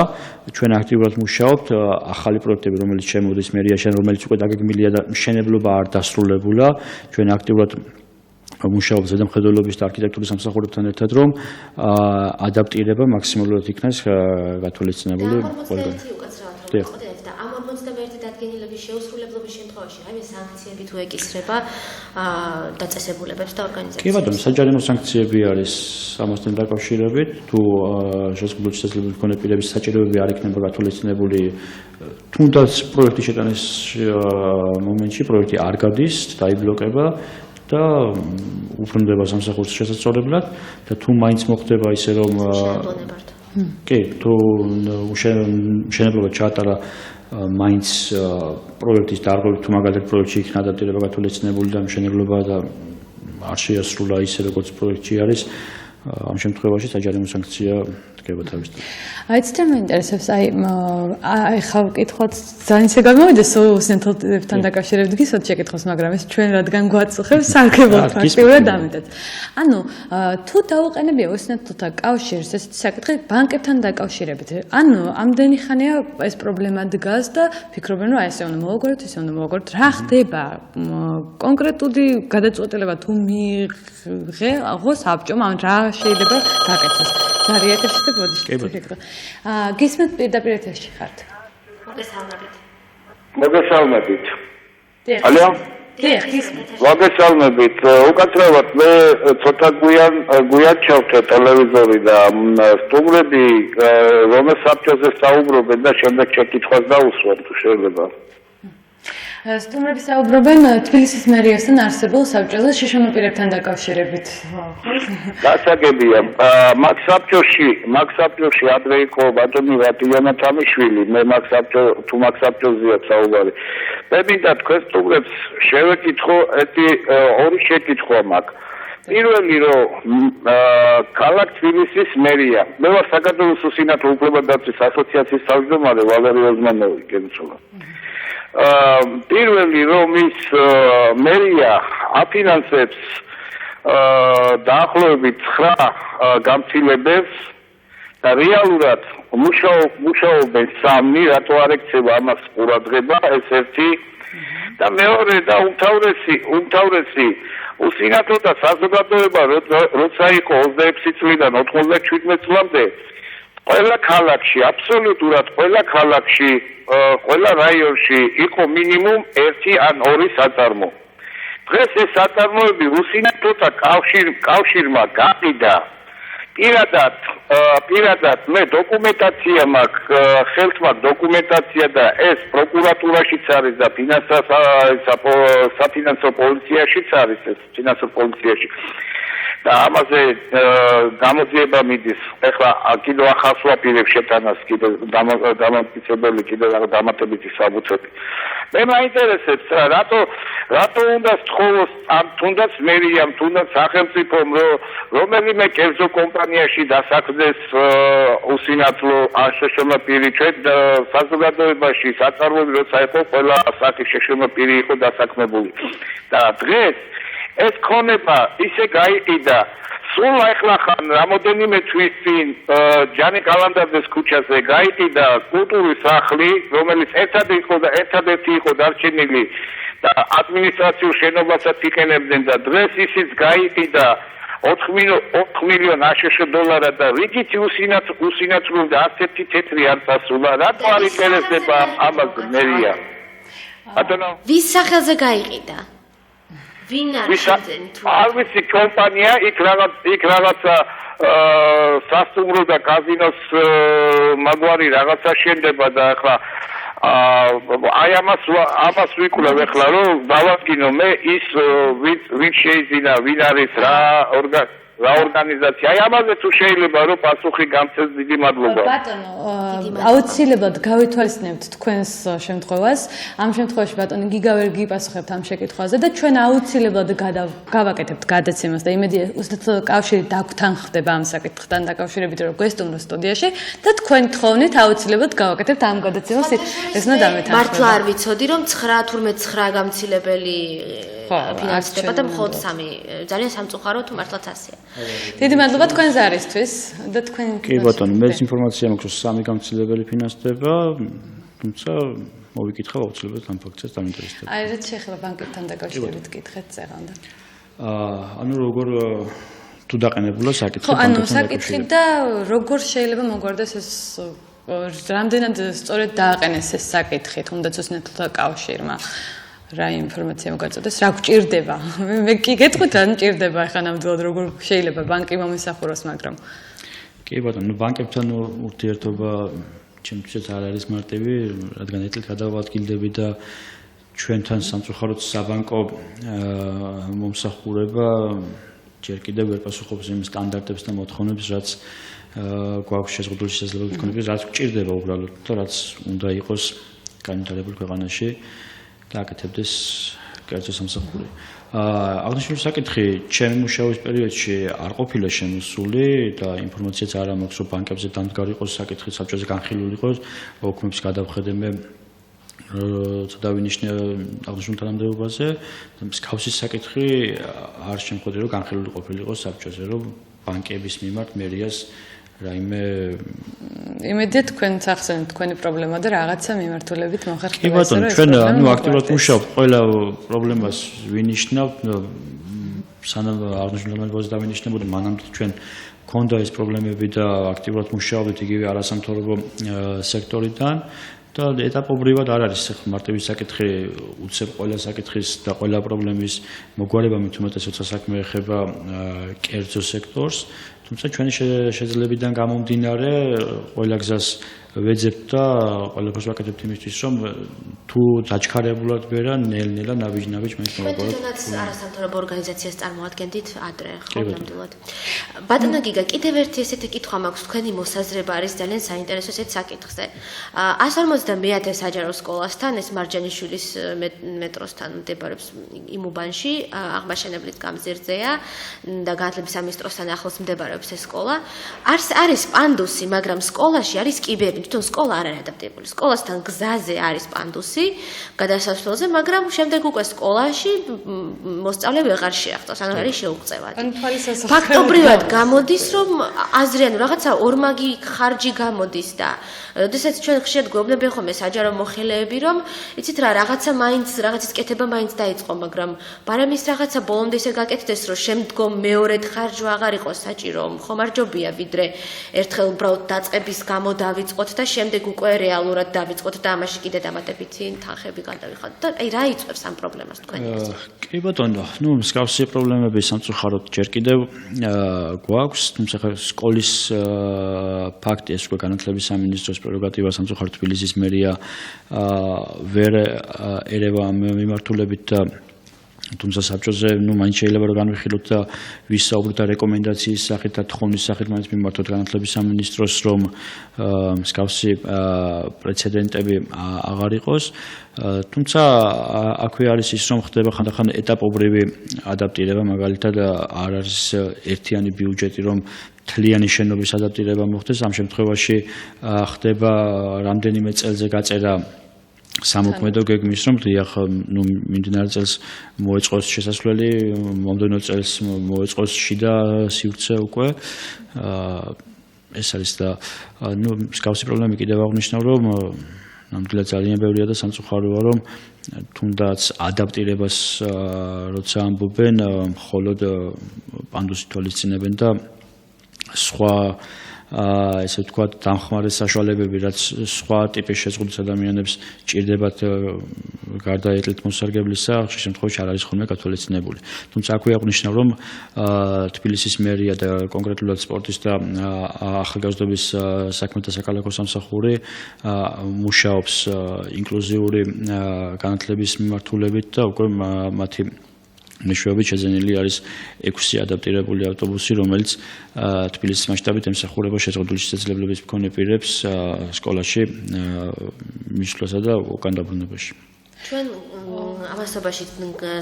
C: ჩვენ აქტიურად მუშაობთ ახალი პროექტები, რომელიც შემოდის მერიაში, რომელიც უკვე დაგეგმილია და მშენებლობა არ დასრულებულა. ჩვენ აქტიურად მუშაობთ ზედამხედველობის და არქიტექტურის სამსახურებთან ერთად, რომ ადაპტირება მაქსიმალურად იქნას გათვალისწინებული ყველგან.
B: და ამ 51 დადგენილების შეუსრულებლობის შემთხვევაში აი სანქციები თუ ეკისრება დაწესებულებებს და ორგანიზაციებს.
C: კი ბატონო, საჯარიმო სანქციები არის ამასთან დაკავშირებით, თუ შესაძლებლობით შესაძლებელი მქონე პირების საჭიროებები არ იქნება გათვალისწინებული, თუნდაც პროექტის შეტანის მომენტში პროექტი არ გადის, დაიბლოკება და უბრუნდება სამსახურის შესაძლებლად და თუ მაინც მოხდება ისე რომ კი, თუ მშენებლობა ჩაატარა მაინც პროექტის დარღვევით, თუ მაგალითად პროექტში იქნა ადაპტირება გათვალისწინებული და მშენებლობა და არ შეასრულა ისე როგორც პროექტში არის, ამ შემთხვევაში საჯარიმო სანქცია დგება თავისთავად.
A: აი ცოტა მაინტერესებს, აი ხა ვკითხოთ, ძალიან ისე გამოვიდა უსინათლოებთან დაკავშირებით გისოთ შეკითხოს, მაგრამ ეს ჩვენ რადგან გვაწუხებს, სარგებლობთ აქტიურად ამიტად. ანუ თუ დაუყენებია უსინათლოთა კავშირს ესეთი საკითხი ბანკებთან დაკავშირებით, ანუ ამდენი ხანია ეს პრობლემა დგას და ფიქრობენ, რომ აი ესე უნდა მოვაგვაროთ, ესე უნდა მოვაგვაროთ. რა ხდება? კონკრეტული გადაწყვეტილება თუ მიიღო საბჭომ, ან რა შეიძლება გაკეთოს? ზარიათებში და ბოდიში. გისმენთ პირდაპირ ეთერში ხართ.
D: მოგესალმებით.
A: ალო?
D: მოგესალმებით. უკაცრავად მე ცოტა გვიარჩევთ ტელევიზორი და სტუმრები რომელ საბჭოზე საუბრობენ და შემდეგ შეკითხვას დაუსვათ თუ შეიძლება.
A: სტუმრები საუბრობენ თბილისის მერიასთან არსებულ საბჭოზე შშმ პირებთან დაკავშირებით.
D: გასაგებია, მაგ საბჭოში ადრე იყო ბატონი რატიანა თამიშვილი, მე მაგ საბჭოზეა საუბარი. მე მინდა თქვენ სტუმრებს შევეკითხო ორი შეკითხვა მაქვს. პირველი რომ ქალაქ თბილისის მერია, მე ვარ საქართველოს უსინათლო უფლებადაცვის ასოციაციის თავმჯდომარე ვალერი ოზმანოვი, გეცოლა. პირველი რომ ის მერია აფინანსებს დაახლოებით 9 გამცილებებს და რეალურად მუშაობენ 3, რატო არ ექცევა ამას ყურადღება, ეს ერთი და მეორე და უმთავრესი უსინათლო და საზოგადოება როცა იყო 26 წლიდან 97 წლამდე ყველა ქალაქში, აბსოლუტურად ყველა ქალაქში, ყველა რაიონში იყო მინიმუმ 1 ან 2 საწარმო. დღეს ეს საწარმოები უსინათლოთა კავშირმა გაყიდა. პირადად მე დოკუმენტაცია მაქვს, ხელთ მაქვს დოკუმენტაცია და ეს პროკურატურაშიც არის და საფინანსო პოლიციაშიც არის ეს ფინანსო პოლიციაში. და ამაზე გამოძიება მიდის. ეხლა კიდევ ახალს ვაპირებ შეტანას, კიდევ დამამტკიცებელი კიდევ დამატებითი საბუთები. მე მაინტერესებს რატო უნდა სთხოვოს ამ თუნდაც მერიამ, თუნდაც სახელმწიფომ რომელიმე კერძო კომპანიაში დასაქმდეს უსინათლო ან შეშლილ პირი ჩვენ საზოგადოებაში საწარმოები როცა იყო ყველა სახის შეშლილ პირი იყო დასაქმებული. და დღეს ეს ქონება ისე გაიყიდა, სულ ახლა ხან რამოდენიმე თვის წინ ჯანი კალანდაძეს ქუჩაზე გაიყიდა კულტურის სახლი, რომელიც ერთადერთი იყო დარჩენილი და ადმინისტრაციულ შენობასაც იყენებდნენ და დღეს ისიც გაიყიდა 4 მილიონ აშშ დოლარად და რიგით უსინათლო და 1 თეთრი არ წასულა. რატო არ ინტერესდება ამაზე მერია? ბატონო,
B: ვის სახელზე გაიყიდა? ვინ არის შეგძენი თუ?
D: არ ვიცი, კომპანია იქ რაღაცა სასტუმრო და კაზინოს მაგვარი რაღაცა შენდება და ახლა აი ამას ვიკვლევ ახლა რომ დავადგინო მე ის ვინ შეიძინა, ვინ არის რა ორგანიზაცია. აი ამაზე თუ შეიძლება რომ პასუხი გამცეს, დიდი მადლობა.
A: ბატონო, აუცილებლად გავითვალისწინებთ თქვენს შემთხვევას. ამ შემთხვევაში ბატონი გიგავერ გიპასუხებთ ამ შეკითხვაზე და ჩვენ აუცილებლად გავაკეთებთ გადაცემას და იმედია უსინათლო კავშირი დაგვთან ხდება ამ საკითხთან დაკავშირებით რომ გვესტუმროს სტუდიაში და თქვენ თხოვნით აუცილებლად გავაკეთებთ ამ გადაცემას. ეს უნდა დამეთანხმება.
B: მართლა არ ვიცოდი რომ 9 თურმე 9 გამცილებელი ფინანსდება და მხოლოდ 3 ძალიან სამწუხარო თუ მართლაც ასეა.
A: დიდი მადლობა თქვენს არისთვის და თქვენ
C: კი ბატონო, მე ეს ინფორმაცია მაქვს, რომ 3 გამცილებელი ფინანსდება, თუმცა მოვიკითხავ აუცილებლად ამ ფაქტს დაინტერესდება.
A: აი რაც შეეხება ბანკებთან დაკავშირებით კითხეთ წერანდა.
C: ანუ როგორ თუ დაყენებულა საკითხი
A: ხო, ანუ საკითხი და როგორ შეიძლება მოგვარდეს ეს რამდენად სწორედ დააყენეს ეს საკითხი, თუნდაც უსინათლოთა კავშირმა. რა ინფორმაცია მოგაწოდეს, რა გვჭირდება? მე კი გეტყვით, რა მჭირდება ახლა ნამდვილად როგორ შეიძლება ბანკი მომისახუროს, მაგრამ
C: კი ბატონო, ბანკებთან ურთიერთობა ჩემთვის არ არის მარტივი, რადგან ეთლით გადავადგილდები და ჩვენთან სამწუხაროდ საბანკო მომსახურება ჯერ კიდევ ვერ პასუხობს იმ სტანდარტებს და მოთხოვნებს, რაც გვაქვს შეზღუდული შესაძლებლობები გქონდეს, რაც გვჭირდება უბრალოდ და რაც უნდა იყოს განვითარებულ ქვეყანაში. და აკეთებდეს კერძო სამსახური. აღნიშნული საკითხი ჩემი მუშაობის პერიოდში არ ყოფილა შემოსული და ინფორმაციაც არ მაქვს, რომ ბანკებზე დამდგარი იყოს საკითხი, საბჭოზე განხილული იყოს, ოკუმების გადავხედე მე როცა დავინიშნე აღნიშნულ თანამდებობაზე, მსგავსი საკითხი არ შემოხვდა, რომ განხილული ყოფილიყო საბჭოზე, რომ ბანკების მიმართ მერიას რაიმე
A: იმედია თქვენ ახსენეთ თქვენი პრობლემა და რაღაცა მიმართულებით მოხერხდება.
C: კი ბატონო, ჩვენ ანუ აქტიურად მუშაობთ ყველა პრობლემას ვინიშნავთ, სანამ აღნიშნულ თანამდებობაზე დავინიშნებოდი, მანამდე ჩვენ გქონდა ეს პრობლემები და აქტიურად მუშაობთ იგივე არასამთავრობო სექტორიდან და ეტაპობრივად არ არის მარტივი საკითხი, უცებ ყველა საკითხის და ყველა პრობლემის მოგვარება მით უმეტესად საქმე ეხება კერძო სექტორს. თუმცა ჩვენი შეძლებიდან გამომდინარე ყველა გზას ვეძებთ და ყველაფერს ვაკეთებთ იმისთვის, რომ თუ დაჩქარებულად ვერა ნელ-ნელა ნაბიჯ-ნაბიჯ մենք მოვაყოლოთ.
B: თუნდაც არასამთავრობო ორგანიზაციას წარმოადგენდით ადრე, ხო, ნამდვილად. ბატონო გიგა, კიდევ ერთი ესეთი კითხვა მაქვს, თქვენი მოსაზრება არის ძალიან საინტერესო ესეთ საკითხზე. 150 საჯარო სკოლასთან, ეს მარჯანიშვილის მეტროსთან მდებარეობს იმ უბანში, აღმაშენებლით გამზირზეა და განათლების სამინისტროსთან ახლოს მდებარეობს ეს სკოლა. არის პანდუსი, მაგრამ სკოლაში არის კიბები. ვიდრე თვითონ სკოლა არ არის ადაპტირებული. სკოლასთან გზაზე არის პანდუსი გადასასვლელზე, მაგრამ შემდეგ უკვე სკოლაში მოსწავლე ვეღარ შეახტოს, ანუ არის შეუღწევადი. ფაქტობრივად გამოდის, რომ აზრი ანუ რაღაცა ორმაგი ხარჯი გამოდის და როდესაც ჩვენ ხშირად გვეუბნები ხოლმე საჯარო მოხელეები, რომ იცით რა, რაღაცის კეთება მაინც დაიწყო, მაგრამ ბარემის რაღაცა ბოლომდე ისე გაკეთდეს, რომ შემდგომ მეორედ ხარჯვა აღარ იყოს საჭირო, ხომარჯობია, ვიდრე ერთხელ უბრალოდ დაწყების გამო დავიწყოთ და შემდეგ უკვე რეალურად დავიწყოთ და ამაში კიდე დამატებითი თანხები გადავიხადოთ. და აი რა იწვევს ამ პრობლემას თქვენი აზრით?
C: კი ბატონო, მსგავსი პრობლემები სამწუხაროდ ჯერ კიდევ გვაქვს, თუმცა სკოლის ფაქტი ეს უკვე განათლების სამინისტროს პრეროგატივა, სამწუხაროდ თბილისის მერია ვერ ერევა ამ მიმართულებით და თუმცა საბჭოზე მაინც შეიძლება რომ განვიხილოთ და ვისაუბროთ და რეკომენდაციის სახით და თხოვნის სახით მაინც მიმართოთ განათლების სამინისტროს, რომ მსგავსი პრეცედენტები აღარ იყოს. თუმცა აქვე არის ის, რომ ხდება ხანდახან ეტაპობრივი ადაპტირება, მაგალითად არ არის ერთიანი ბიუჯეტი, რომ თლიანი შენობის ადაპტირება მოხდეს. ამ შემთხვევაში ხდება რამდენიმე წელზე გაწერა სამოქმედო გეგმის, რომ დიახ, მიმდინარე წელს მოეწყოს შესასვლელი, მომდევნო წელს მოეწყოს შიდა სივრცე უკვე. ეს არის და მსგავსი პრობლემები კიდევ აღნიშნავ, რომ ნამდვილად ძალიან ბევრია და სამწუხაროა, რომ თუნდაც ადაპტირებას როცა ამბობენ, მხოლოდ პანდუსი თვალისწინებენ და სხვა ესე ვთქვათ, დამხმარე საშუალებები, რაც სხვა ტიპის შეზღუდვის ადამიანებს ჭირდებათ გარდა ეტლით მოსარგებლისა, ხშირ შემთხვევაში არ არის ხოლმე გათვალისწინებული. თუმცა აქვე აღნიშნავ, რომ თბილისის მერია და კონკრეტულად სპორტის და ახალგაზრდობის საქმეთა საქალაქო სამსახური მუშაობს ინკლუზიური განათლების მიმართულებით და უკვე მათი მეშვეობით შეძენილი არის 6 ადაპტირებული ავტობუსი, რომელიც თბილისის მასშტაბით ემსახურება შეზღუდული შესაძლებლობის მქონე პირებს სკოლაში მისვლასა და უკან დაბრუნებაში.
B: ჩვენ ამასობაში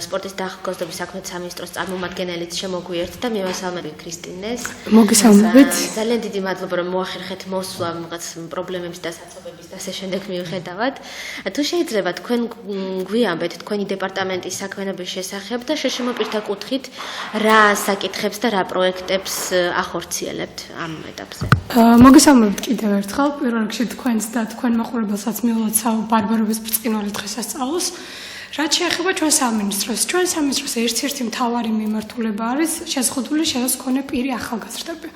B: სპორტის და ახალგაზრდობის საქმეთა სამინისტროს წარმომადგენელიც შემოგვიერთ და მივასალმები ქრისტინეს.
E: მოგესალმებით.
B: ძალიან დიდი მადლობა, რომ მოახერხეთ მოსვლა რაღაც პრობლემების და საცობების და ასე შემდეგ მივხედავად. თუ შეიძლება თქვენ გვიამბეთ თქვენი დეპარტამენტის საქმიანობის შესახებ და შეშემო პირთა კუთხით რა საკითხებს და რა პროექტებს ახორციელებთ ამ ეტაპზე.
E: მოგესალმებით კიდევ ერთხელ. პირველ რიგში თქვენს და თქვენ მაყურებელსაც მივაცავ ბარბარობის ბრწყინვალე დღესასწაულს. რაც შეეხება ჩვენ სამინისტროს ერთ-ერთი მთავარი მიმართულება არის შეზღუდული შესაძლებლობის მქონე პირი ახალგაზრდები.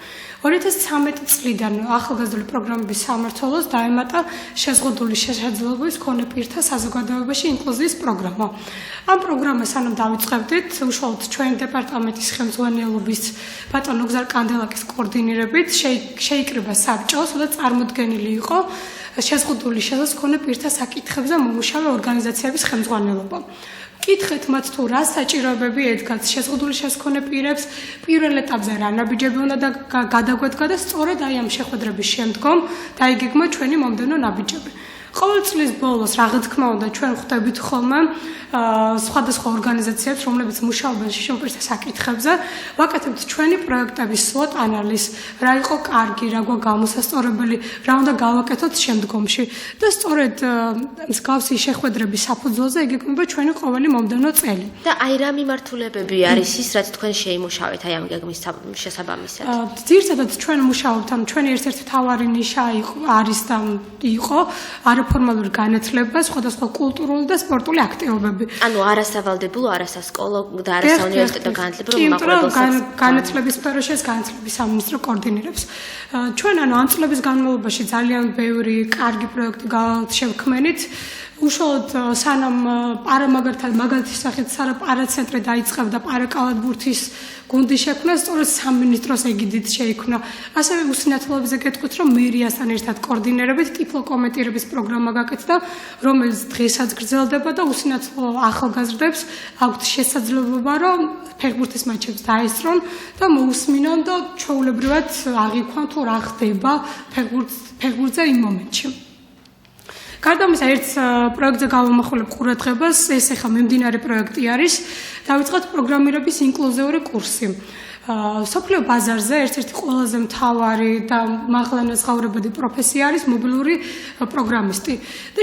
E: 2013 წლიდან ახალგაზრდული პროგრამების სამმართველოს დაემატა შეზღუდული შესაძლებლობის მქონე პირთა საზოგადოებაში ინკლუზიის პროგრამა. ამ პროგრამას სანამ დავიწყებდით, უშუალოდ ჩვენი დეპარტამენტის ხელმძღვანელობის ბატონო გზარ კანდელაკის კოორდინირებით შეიკრიბა საბჭო, სადაც წარმოდგენილი იყო შეზღუდული შესაძლებლობის მქონე პირთა საკითხებზე მომუშავე ორგანიზაციების ხელმძღვანელობა. კითხეთ მათ თუ რა საჭიროებები ედგათ შეზღუდული შესაძლებლობის მქონე პირებს, პირველ ეტაპზე რა ნაბიჯები უნდა გადაგვედგა და სწორედ აი ამ შეხვედრების შემდგომ დაიგეგმა ჩვენი მომდევნო ნაბიჯები. ყოველ წლის ბოლოს რა თქმა უნდა ჩვენ ხვდებით ხოლმე სხვადასხვა ორგანიზაციებს, რომლებიც მუშაობენ შეშმპირთა საკითხებზე, ვაკეთებთ ჩვენი პროექტების SWOT ანალიზს, რა იყო კარგი, რა გვაქვს გამოსასწორებელი, რა უნდა გავაკეთოთ შემდგომში და სწორედ მსგავსი შეხვედრების საფუძველზე იგეგმება ჩვენი ყოველი მომდევნო წელი.
B: და აი რა მიმართულებები არის ის, რაც თქვენ შეიმუშავეთ აი ამ გეგმის შესაბამისად?
E: ძირითადად ჩვენ მუშაობთ, ანუ ჩვენი ერთ-ერთი მთავარი ნიშა არის და იყო არაფორმალური განათლება, სხვადასხვა კულტურული და სპორტული აქტივობები.
B: ანუ არასავალდებულო, არასასკოლო და არასაუნივერსიტეტო განათლება მაყურებელს
E: განათლების სფეროში ეს განათლების სამინისტრო კოორდინირებს. ჩვენ ანუ ამ წლების განმავლობაში ძალიან ბევრი კარგი პროექტი შევქმენით. უშუალოდ სანამ მაგალითის სახით პარაცენტრი დაიწყებდა პარაკალათბურთის გუნდი შექმნა, სწორედ სამინისტროს ეგიდით შეიქმნა. ასევე უსინათლოებზე გეტყვით, რომ მერიასთან ერთად კოორდინირებით ტიფლოკომენტირების პროგრამა გაკეთდა, რომელიც დღესაც გრძელდება და უსინათლო ახალგაზრდებს აქვთ შესაძლებლობა, რომ ფეხბურთის მატჩებს დაესწრონ და მოусმინონ და ჩვეულებრივად აღიქვან თუ რა ხდება ფეხბურთზე იმ მომენტში. გარდა ამისა, ერთ პროექტზე გავამახვილებ ყურადღებას, ეს ახლა მიმდინარე პროექტი არის, დავიწყოთ პროგრამირების ინკლუზიური კურსი. სოფლიო ბაზარზე ერთ-ერთი ყველაზე მთავარი და მაღლა ნაზღაურებადი პროფესია არის მობილური პროგრამისტი. და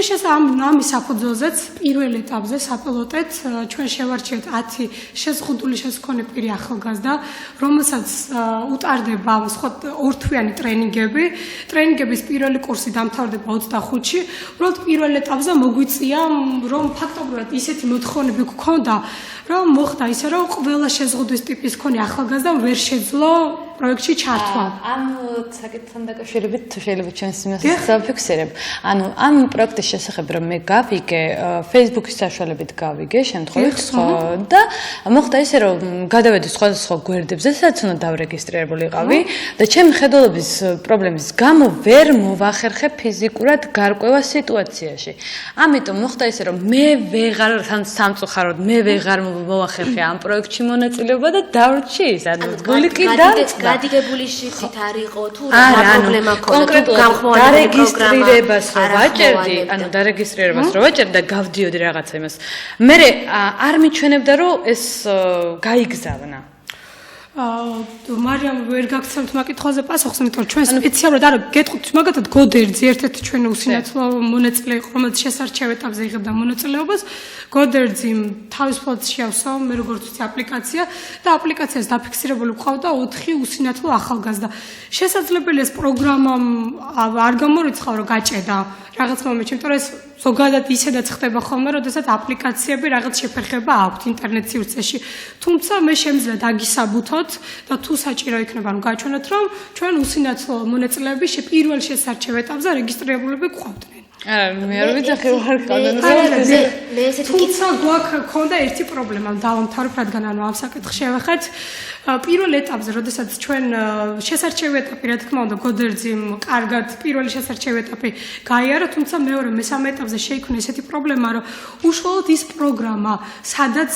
E: ამის საფუძველზეც პირველ ეტაპზე საპილოტეთ ჩვენ შევარჩიეთ 10 შეზღუდული შესქონე პირი ახალგაზრდა, რომელსაც უტარდება ორთვიანი ტრენინგები. ტრენინგების პირველი კურსი დამთავრდება 25-ში. უბრალოდ პირველ ეტაპზე მოგვიწია, რომ ფაქტობრივად ისეთი მოთხოვნები გქონდა, რომ მოხდა ისე, რომ ყველა შეზღუდვის ტიპის მქონე ახალგაზრდა ვერ შეძლო პროექტში ჩართვა.
A: ამ საკითხთან დაკავშირებით თუ შეიძლება ჩვენს იმასაც დავფიქსირებ. ანუ ამ პროექტის შესახებ რომ მე გავიგე, Facebook-ის საშუალებით გავიგე შემთხვევით და მოხდა ისე, რომ გადავედი სხვადასხვა გვერდებზე, სადაც უნდა დავრეგისტრირებული ვიყავი და ჩემი ხედულობის პრობლემის გამო ვერ მოვახერხე ფიზიკურად გარკვევა სიტუაციაში. ამიტომ მოხდა ისე, რომ მე ვეღარ სამწუხაროდ მე ვეღარ მოვახერხე ამ პროექტში მონაწილეობა და დავრჩი ის, ანუ გული კი დაწყდა.
B: გადიგებული შიფტით არ იყო თუ რა პრობლემა ქონდა თუ გამხმოვანებული
A: დარეგისტრირებას რო ვაჭერდი, ანუ დარეგისტრირებას რო ვაჭერდი და გავდიოდი რაღაცა იმას. მე არ მიჩვენებდა რომ ეს გაიგზავნა.
E: მარიამ ვერ გაგცემთ მაგითხვაზე პასუხს, იმიტომ რომ ჩვენ სპეციალურად არ გეტყვით მაგათად გოდერძი ერთ-ერთი ჩვენ უსინათლო მონაწილე იყო, რომელიც შესარჩევ ეტაპზე იღებდა მონაწილეობას. გოდერძი თავისუფლად შეავსო, მე როგორც ვიცი აპლიკაცია და აპლიკაციას დაფიქსირებული ყავდა 4 უსინათლო ახალგაზრდა. შესაძლებელია ეს პროგრამა არ გამორიცხავ რომ გაჭედა რაღაც მომენტში, იმიტომ რომ ეს ზოგადად ისედაც ხდება ხოლმე, როდესაც აპლიკაციები რაღაც შეფერხება აქვთ ინტერნეტ სივრცეში. თუმცა მე შემიძლია დაგისაბუთოთ და თუ საჭირო იქნება რომ გაჩვენოთ, რომ ჩვენ უსინათლო მონაწილეები პირველ შესარჩევ ეტაპზე რეგისტრირებულები გვყავდნენ.
A: არა, მე არ ვიცი ხარ კანონზე.
B: მე ესეთი
E: თუმცა გვაქვს ერთი პრობლემა დავამთავრებ, რადგან ანუ ამ საკითხს შევეხეთ. პირველ ეტაპზე, როდესაც ჩვენ შესარჩევი ეტაპი, რა თქმა უნდა, გოდერძიმ კარგად პირველი შესარჩევი ეტაპი გაიარა, თუმცა მეორე, მესამე ეტაპზე შეიქმნა ესეთი პრობლემა, რომ უშუალოდ ის პროგრამა, სადაც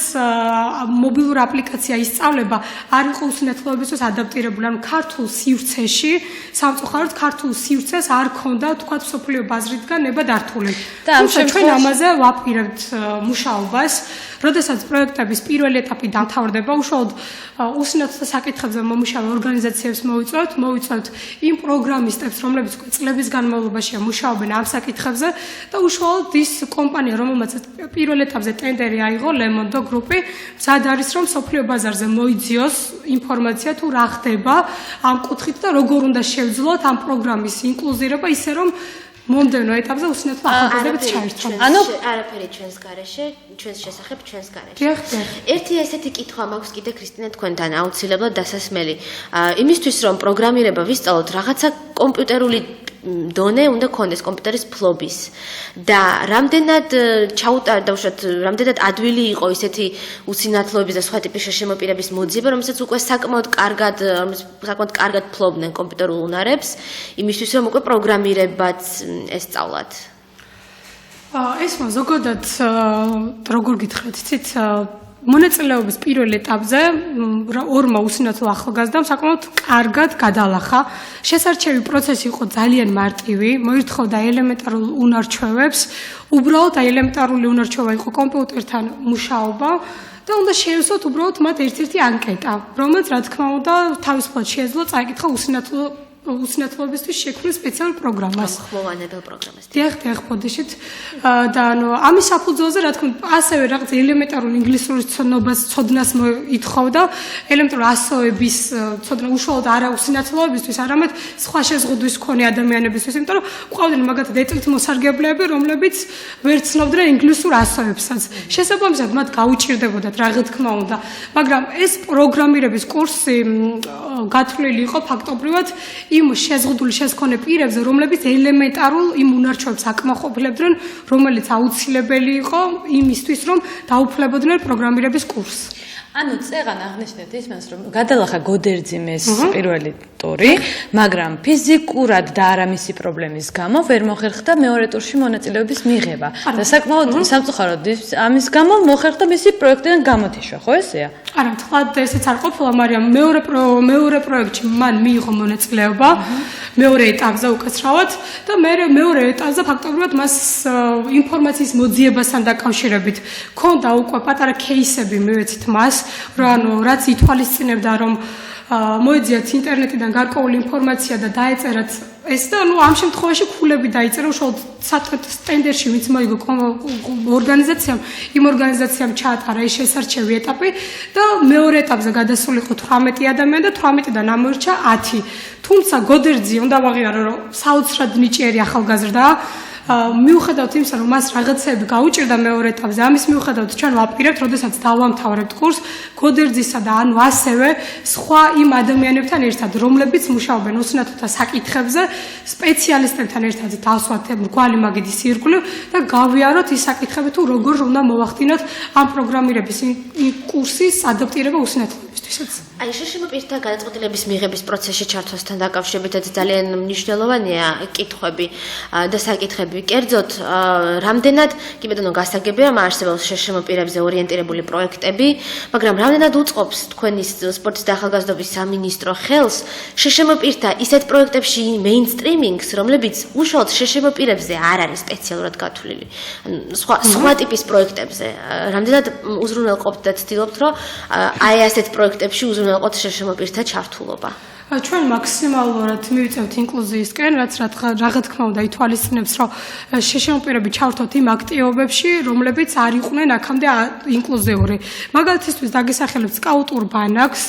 E: მობილური აპლიკაცია ისწავლება, არ იყო უსინათლოებისთვის ადაპტირებული, ანუ ქართულ სივრცეში, სამწუხაროდ ქართულ სივრცეს არ ქონდა, თქვათ, სოფლიო ბაზრიდან ნებადართული. თუმცა ჩვენ ამაზე ვაპირებთ მუშაობას. როდესაც პროექტების პირველი ეტაპი დამთავრდება, უშუალოდ უსინათლო საკითხებზე მომუშავე ორგანიზაციებს მოვიწვევთ იმ პროგრამისტებს, რომლებიც წლების განმავლობაში მუშაობენ ამ საკითხებზე და უშუალოდ ის კომპანია, რომელმაც პირველ ეტაპზე ტენდერი აიღო, ლემონდო გრუპი, მზად არის, რომ სოფლიო ბაზარზე მოიძიოს ინფორმაცია თუ რა ხდება ამ კუთხით და როგორ უნდა შევძლოთ ამ პროგრამის ინკლუზირება, ისე რომ მომდევნო ეტაპზე უსინათლო ახალგაზრდებით ჩაერთვან.
B: ანუ არაფერი ჩვენს გარეშე, ჩვენს შესახებ ჩვენს გარეშე. ერთი ესეთი კითხვა მაქვს კიდე ქრისტინა თქვენთან აუცილებლად დასასმელი. იმისთვის რომ პროგრამირება ვისწავლოთ, რაღაცა კომპიუტერული დონე უნდა კონდეს კომპიუტერის ფლობის და რამდენად ჩაუტარდა უშოთ რამდენად ადვილი იყო ისეთი უსინათლოების და სხვა ტიპის შეშემოპირების მოძიება, რომელსაც უკვე საკმაოდ კარგად ფლობდნენ კომპიუტერულ უნარებს, იმისთვის რომ უკვე პროგრამირებაც ესწავლათ.
E: ეს ზოგადად როგორ გითხრათ, იცით, მონაწილეობის პირველ ეტაპზე ორმა უსინათლო ახალგაზრდამ საკმაოდ კარგად გადალახა. შესარჩევი პროცესი იყო ძალიან მარტივი, მოირთხოვდა ელემენტარულ უნარჩვევებს, უბრალოდ ელემენტარული უნარჩვევა იყო კომპიუტერთან მუშაობა და უნდა შეეცვლათ უბრალოდ მათ ერთ-ერთი ანკეტა, რომელიც რა თქმა უნდა თავისუფლად შეეძლო წაიკითხა უსინათლოებისთვის შექმნილ სპეციალურ პროგრამას.
B: ხმოვანებელ პროგრამას.
E: დიახ, ბოდიშით და ანუ ამის საფუძველზე რა თქმა უნდა ასევე რაღაც ელემენტარულ ინგლისურის ცოდნას ითხოვდა, ელემენტარულ ასოების ცოდნა უშუალოდ არა უსინათლოებისთვის, არამედ სხვა შეზღუდვის მქონე ადამიანებისთვის, იმიტომ რომ ყავდნენ მაგათად ეტლით მოსარგებლეები, რომლებიც ვერ ცნობდნენ ინგლისურ ასოებსაც. შესაბამისად მათ გაუჭირდებოდათ რა თქმა უნდა, მაგრამ ეს პროგრამირების კურსი გათვლილი იყო ფაქტობრივად იმ შეზღუდული შესქონე პირებზე, რომლებიც ელემენტარულ იმ უნარჩვებს აკმაყოფილებდნენ, რომელიც აუცილებელი იყო იმისთვის, რომ დაუფლებოდნენ პროგრამირების კურსს.
A: ანუ წეღან აღნიშნეთ ისმენს, რომ გადალახა გოდერძიმეს პირველი ტური, მაგრამ ფიზიკურად და არა მისი პრობლემის გამო ვერ მოხერხდა მეორე ტურში მონაწილეობის მიღება. და საკმაოდ სამწუხაროდ ამის გამო მოხერხდა მისი პროექტიდან გამოთიშვა, ხო ესეა?
E: არა, თქვათ ესეც არ ყოფილა, მაგრამ მეორე პროექტში მან მიიღო მონაწილეობა, მეორე ეტაპზე უკაცრავად და მეორე ეტაპზე ფაქტობრივად მას ინფორმაციის მოძიებასთან დაკავშირებით ქონდა უკვე პატარა кейსები, მივეცით მას, რომ ანუ რაც ითვალისწინებდა, რომ მოეძიათ ინტერნეტიდან გარკვეული ინფორმაცია და დაეწერათ ეს და ამ შემთხვევაში ქულები დაიწერა უშუალოდ ტენდერში ვინც მოიგო ორგანიზაციამ იმ ორგანიზაციამ ჩაატარა ეს შესარჩევი ეტაპი და მეორე ეტაპზე გადასულიყო 18 ადამიანი და 18-დან ამორჩა 10. თუმცა გოდერძი უნდა ვაღიარო რომ საოცრად ნიჭიერი ახალგაზრდაა მიუხედავად იმისა, რომ მას რაღაცები გაუჭირდა მეორე ეტაპზე, ამის მიუხედავად ჩვენ ვაპირებთ, როდესაც დავამთავრებთ კურსს, გოდერძისა და ანუ ასევე სხვა იმ ადამიანებთან ერთად, რომლებიც მუშაობენ უსინათოთა საკითხებზე, სპეციალისტებთან ერთად დავსვათ მრგვალი მაგიდის ირგვლივ და გავიაროთ ის საკითხები თუ როგორ უნდა მოვახდინოთ ამ პროგრამირების კურსის ადაპტირება უსინათლობისთვისაც.
B: აი შშმ პირთა გადაწყვეტილების მიღების პროცესში ჩართვასთან დაკავშირებით ძალიან მნიშვნელოვანია კითხვები და საკითხები. კერძოდ, რამდენად კი ბატონო გასაგებია არსებობს შშმ პირებზე ორიენტირებული პროექტები, მაგრამ რამდენად უწყობს თქვენი სპორტის და ახალგაზრდობის სამინისტრო ხელს შშმ პირთა ისეთ პროექტებში მეინსტრიმინგს, რომლებიც უშუალოდ შშმ პირებზე არ არის სპეციალურად გათვლილი. სხვა ტიპის პროექტებზე. რამდენად უზრუნველყოფთ და ცდილობთ, რომ აი ასეთ პროექტებში უზრუნველყოთ შშმ პირთა ჩართულობა.
E: ჩვენ მაქსიმალურად მივიწევთ ინკლუზიისკენ, რაც რა თქმა უნდა ითვალისწინებს, რომ შშმ პირები ჩავთოთ იმ აქტივობებში, რომლებიც არ იყვნენ აქამდე ინკლუზიური. მაგალითისთვის დაგესახელებ სკაუტურ ბანაკს,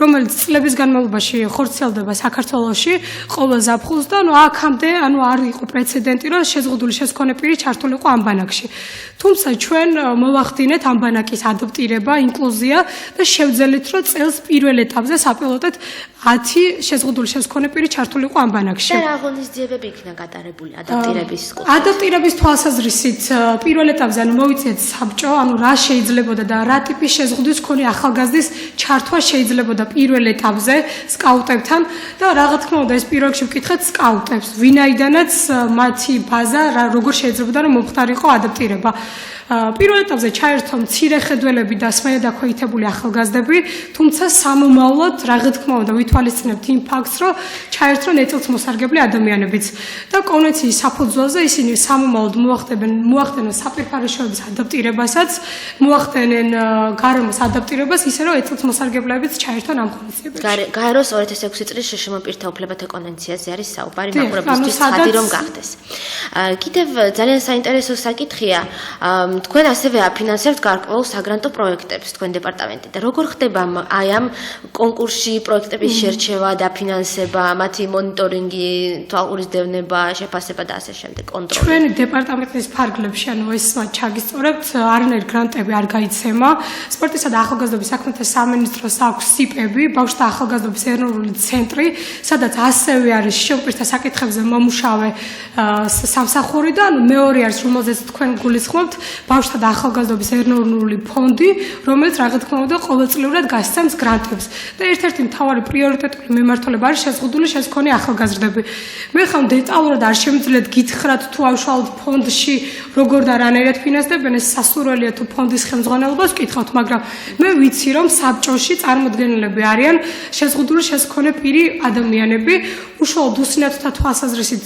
E: რომელიც წლების განმავლობაში ხორციელდება საქართველოში, ყოველ ზაფხულს და აქამდე არ იყო პრეცედენტი, რომ შეზღუდული შესქონე პირი ჩართულიყო ამ ბანაკში. თუმცა ჩვენ მოვახდინეთ ამ ბანაკის ადაპტირება, ინკლუზია და შევძელით, რომ წელს პირველ ეტაპზე საპილოტოდ 10 შეზღუდული შესქონე პირი ჩართულიყო ამ ბანაკში.
B: და რა ღონისძიებები იქნა გატარებული ადაპტირების კურსში?
E: ადაპტირების თვალსაზრისით პირველ ეტაპზე მოვიწიეთ საბჭო, რა შეიძლებოდა და რა ტიპის შეზღუდვის მქონე ახალგაზრდის ჩართვა შეიძლებოდა პირველ ეტაპზე სკაუტებთან და რა თქმა უნდა ეს პირველში ვკითხეთ სკაუტებს, ვინაიდანაც მათი ბაზა როგორ შეიძლებოდა რომ მომხდარიყო ადაპტირება. პირველ ეტაპზე ჩაერთო მცირე ხედველები და სმენად დაქვეითებული ახალგაზრდები, თუმცა სამომავლოდ რა თქმა უნდა ვითვალისწინებთ იმ ფაქტს, რომ ჩაერთო ნაწილს მოსარგებლე ადამიანებიც და კონვენციის საფუძველზე ისინი სამომავლოდ მოახდენენ საპირფარეშოების ადაპტირებასაც, მოახდენენ გარემოს ადაპტირებას, ისე რომ ნაწილს მოსარგებლებიც ჩაერთონ ამ კონვენციებში.
B: გაეროს 2006 წლის შშმ პირთა უფლებათა კონვენციაზე არის საუბარი მაყურებლისთვის ცხადი რომ გახდეს. კიდევ ძალიან საინტერესო საკითხია თქვენ ასევე აფინანსებთ გარკვეულ საგრანტო პროექტებს თქვენ დეპარტამენტი და როგორ ხდება აი ამ კონკურსში პროექტების შერჩევა, დაფინანსება, მათი მონიტორინგი, თვალყურის დევნება, შეფასება და ასე შემდეგ, კონტროლი?
E: ჩვენ დეპარტამენტის ფარგლებში ეს ჩაგისწორებთ, არანაირი გრანტები არ გაიცემა. სპორტისა და ახალგაზრდობის საქმეთა სამინისტროს აქვს სიპები, ბავშვთა ახალგაზრდობის ეროვნული ცენტრი, სადაც ასევე არის შშმ პირთა საკითხებზე მომუშავე სამსახური და მეორე არის, რომელზეც თქვენ გულისხმობთ, ბავშვთა და ახალგაზრდობის ეროვნული ფონდი, რომელიც რა თქმა უნდა ყოველწლიურად გასცემს გრანტებს. და ერთ-ერთი მთავარი პრიორიტეტული მიმართულება არის შეზღუდული შესქონე ახალგაზრდები. მე ხომ დეტალურად არ შემიძლიათ გითხრათ თუ უშუალოდ ფონდში როგორ და რანაირად ფინანსდებენ, ეს სასურველია თუ ფონდის ხელმძღვანელობას ვკითხავთ, მაგრამ მე ვიცი რომ საბჭოში წარმოდგენილები არიან შეზღუდული შესქონე პირი ადამიანები, უშუალოდ უსინათოთა თვალსაზრისით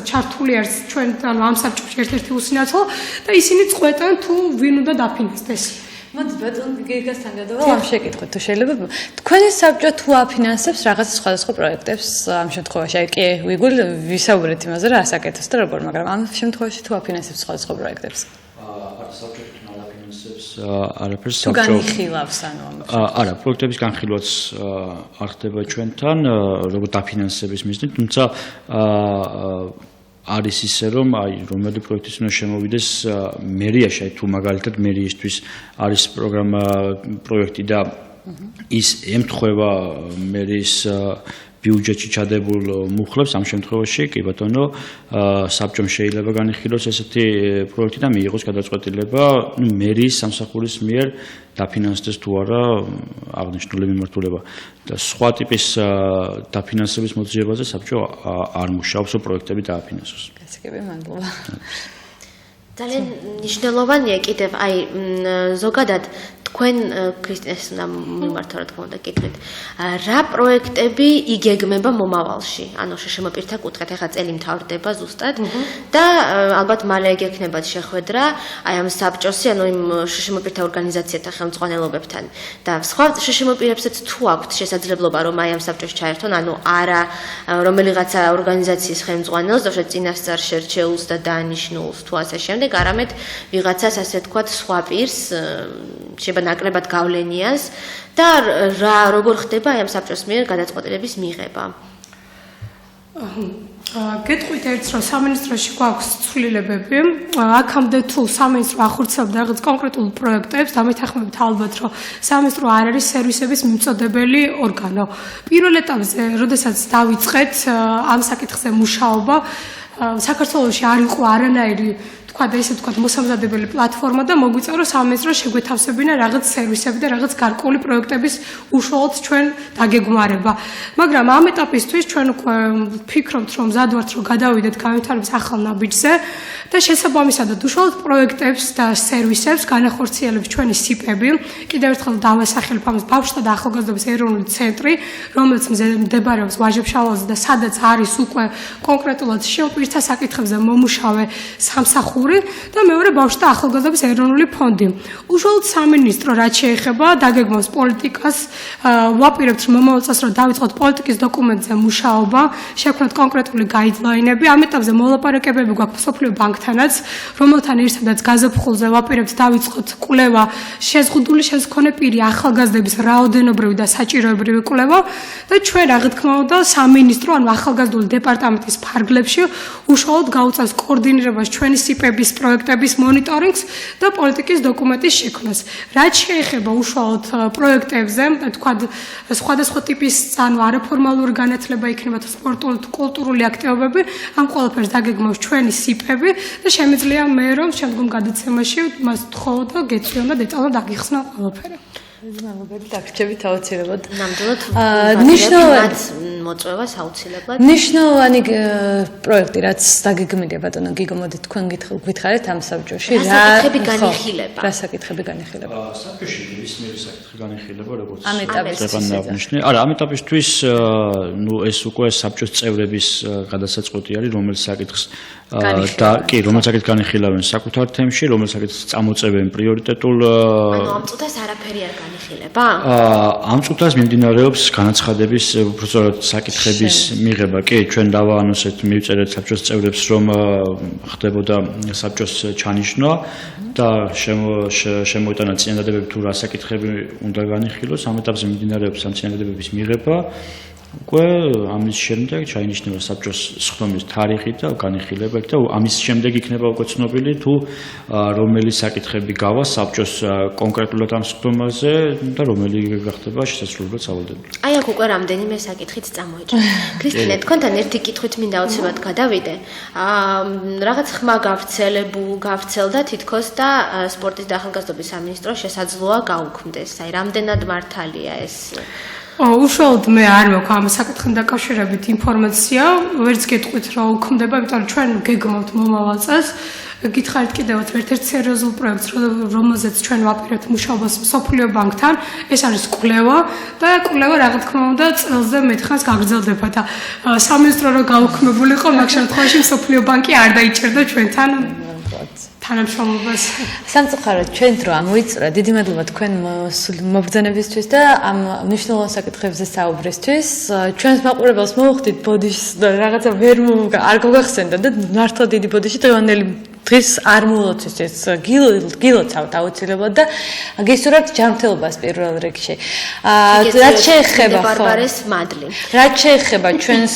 E: ჩართული არის ჩვენ ამ საბჭოში ერთ-ერთი უსინათო და ისინი წყვეტენ თუ ვინ უნდა დაფინანსდეს.
A: მოდით ბატონო გიგასთან გადავალ ამ შეკითხვით თუ შეიძლება თქვენი საბჭო თუ აფინანსებს რაღაც სხვადასხვა პროექტებს ამ შემთხვევაში აი კი ვისაუბრეთ იმაზე რა ასაკეთებს და როგორ მაგრამ ამ შემთხვევაში თუ აფინანსებს სხვადასხვა პროექტებს
C: საბჭო თვითონ აფინანსებს არაფერს
A: საბჭო განხილავს ანუ
C: არა პროექტების განხილვაც არ ხდება ჩვენთან როგორც დაფინანსების მიზნით თუმცა არის ისე რომ აი რომელი პროექტის უნდა შემოვიდეს მერიაში აი თუ მაგალითად მერიისთვის არის პროგრამა პროექტი და ის ემთხვევა მერის ბიუჯეტში ჩადებულ მუხლებს ამ შემთხვევაში კი ბატონო საბჭომ შეიძლება განიხილოს ესეთი პროექტი და მიიღოს გადაწყვეტილება მერის სამსახურის მიერ დაფინანსდეს თუ არა აღნიშნული მიმართულება და სხვა ტიპის დაფინანსების მოძიებაზე საბჭო არ მუშაობს რომ პროექტები დააფინანსოს.
A: გასაგები მადლობა.
B: ძალიან მნიშვნელოვანია კიდევ აი ზოგადად თქვენ ქრისტინას უნდა მიმართო რა თქმა უნდა კითხვით. რა პროექტები იგეგმება მომავალში? ანუ შშმ პირთა კუთხით ახლა წელი მთავრდება ზუსტად და ალბათ მალე ეგექნებათ შეხვედრა აი ამ საბჭოსი, ანუ იმ შშმ პირთა ორგანიზაციათა ხელმძღვანელობებთან და სხვა შშმ პირებსაც თუ აქვთ შესაძლებლობა რომ აი ამ საბჭოში ჩაერთონ, ანუ არა რომელიღაცა ორგანიზაციის ხელმძღვანელს, ზოგადად წინასწარ შერჩეულს და დანიშნულს თუ ასე შემდეგ, არამედ ვიღაცას ასე თქვათ სხვა პირს შეიძლება ნაკლებად გავლენიას და რა როგორ ხდება აი ამ საბჭოს მიერ გადაწყვეტილების მიღება.
E: გეტყვით ერთს რომ სამინისტროში გვაქვს ცვლილებები, აქამდე თუ სამინისტრო ახორციელებდა რაღაც კონკრეტულ პროექტებს, დამეთანხმებით ალბათ რომ სამინისტრო არ არის სერვისების მიმწოდებელი ორგანო. პირველ ეტაპზე, როდესაც დავიწყეთ ამ საკითხზე მუშაობა, საქართველოში არ იყო არანაირი მოსამზადებელი პლატფორმა და მოგვიწევ რომ სამინისტრო შეგვეთავსებინა რაღაც სერვისები და რაღაც გარკვეული პროექტების უშუალოდ ჩვენ დაგეგმარება. მაგრამ ამ ეტაპისთვის ჩვენ უკვე ვფიქრობთ რომ მზად ვართ რომ გადავიდეთ განვითარების ახალ ნაბიჯზე და შესაბამისად უშუალოდ პროექტებს და სერვისებს განახორციელებს ჩვენი სიპები. კიდევ ერთხელ დავასახელებ ამას ბავშვთა და ახალგაზრდობის ეროვნული ცენტრი, რომელიც მდებარეობს ვაჟა-ფშაველზე და სადაც არის უკვე კონკრეტულად შევპირთა საკითხებზე მომუშავე სამსახური და მეორე ბავშვთა ახალგაზრდობის ეროვნული ფონდი. უშუალოდ სამინისტრო რაც შეეხება დაგეგმავს პოლიტიკას, ვაპირებთ რომ მომავალ წელს რომ დავიწყოთ პოლიტიკის დოკუმენტზე მუშაობა, შევქმნათ კონკრეტული გაიდლაინები, ამ ეტაპზე მოლაპარაკებები გვაქვს მსოფლიო ბანკთანაც, რომელთან ერთადაც გაზაფხულზე ვაპირებთ დავიწყოთ კვლევა შეზღუდული შემდგომი პირი ახალგაზრდების რაოდენობრივი და საჭიროებრივი კვლევა და ჩვენ რა თქმა უნდა სამინისტრო ანუ ახალგაზრდული დეპარტამენტის ფარგლებში უშუალოდ გაუწევს კოორდინირებას ჩვენი სიპების პროექტების მონიტორინგს და პოლიტიკის დოკუმენტის შექმნას. რაც შეეხება უშუალოდ პროექტებზე, თქვა სხვადასხვა ტიპის ანუ არაფორმალური განათლება იქნება თუ სპორტული თუ კულტურული აქტივობები, ამ ყველაფერს დაგეგმავს ჩვენი სიპები და შემიძლია მე რომ შემდგომ გადაცემაში მას თხოვო და გეცვიო და დეტალურად დაგიხსნა ყველაფერი.
A: მადლობები დაგრჩებით აუცილებლად.
B: ნამდვილად
A: ნიშნავად
B: მოწვევას აუცილებლად.
A: ნიშნავანი პროექტი რაც დაგეგმილია ბატონო გიგო მოდით თქვენ გითხარით ამ საბჭოში
B: რა საკითხები განიხილება.
A: რა საკითხები განიხილება.
C: საბჭოში ნებისმიერი საკითხი განიხილება როგორც
A: ამ ეტაპისთვის.
C: არა, ამ ეტაპისთვის ნუ ეს უკვე საბჭოს წევრების გადასაწყვეტი არის რომელ საკითხს და კი რომელ საკითხს განიხილავენ საკუთარ თემში, რომელ საკითხს წამოწევენ პრიორიტეტულ
B: ანუ ამ წუთას არაფერი არ განიხილება?
C: ამ წუთას მიმდინარეობს განაცხადების უბრალოდ საკითხების მიღება. კი, ჩვენ დავაანონსეთ, მივწერეთ საბჭოს წევრებს, რომ ხდებოდა საბჭოს ჩანიშვნა და შემოიტანა წინადადებები თუ რა საკითხები უნდა განიხილოს. ამ ეტაპზე მიმდინარეობს ამ წინადადებების მიღება. უკვე ამის შემდეგ ჩაინიშნება საბჭოს სხდომის თარიღი და განიხილება და ამის შემდეგ იქნება უკვე ცნობილი თუ რომელი საკითხები გავა საბჭოს კონკრეტულად ამ სხდომაზე და რომელი გახდება შესაძლებლად სავალდებულო.
B: აი აქ უკვე რამდენიმე საკითხით წამოიჭრა. ქრისტინე, თქვენთან ერთი კითხვით მინდა აუცილებლად გადავიდე. რაღაც ხმა გავრცელდა თითქოს და სპორტის და ახალგაზრდობის სამინისტრო შესაძლოა გაუქმდეს. აი რამდენად მართალია ეს?
E: უშუალოდ მე არ მაქვს ამ საკითხთან დაკავშირებით ინფორმაცია, ვერც გეტყვით რა უქმდება, იმიტომ რომ ჩვენ გეგმავთ მომავალ წელს. გითხარით კიდევაც ერთ-ერთ სერიოზულ პროექტს, რომელზეც ჩვენ ვაპირებთ მუშაობას მსოფლიო ბანკთან, ეს არის კვლევა და კვლევა რა თქმა უნდა წელზე მეტხანს გაგრძელდება და სამინისტრო რო გაუქმებულიყო, მაგ შემთხვევაში მსოფლიო ბანკი არ დაიჭერდა ჩვენთან თანამშრომლობას.
A: სამწუხაროდ ჩვენ დრო ამოიწურა. დიდი მადლობა თქვენ მობრძანებისთვის და ამ მნიშვნელოვან საკითხებზე საუბრისთვის. ჩვენს მაყურებელს მოვხდით ბოდიშს და რაღაცა არ გოგახსენდა და მართლა დიდი ბოდიში დღევანდელი დღეს არ მოლოცვის გილოცავთ აუცილებლად და გესურვებთ ჯანმრთელობას პირველ რიგში. რაც შეეხება
B: ბარბარეს მადლი.
A: რაც შეეხება ჩვენს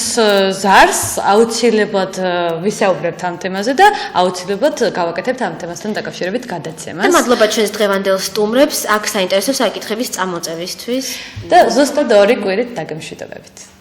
A: ზარს აუცილებლად ვისაუბრებთ ამ თემაზე და აუცილებლად გავაკეთებთ ამ თემასთან დაკავშირებით გადაცემას.
B: და მადლობა ჩვენს დღევანდელ სტუმრებს აქ საინტერესო საკითხების წამოწევისთვის
A: და ზუსტად 2 კვირით დაგემშვიდობებით.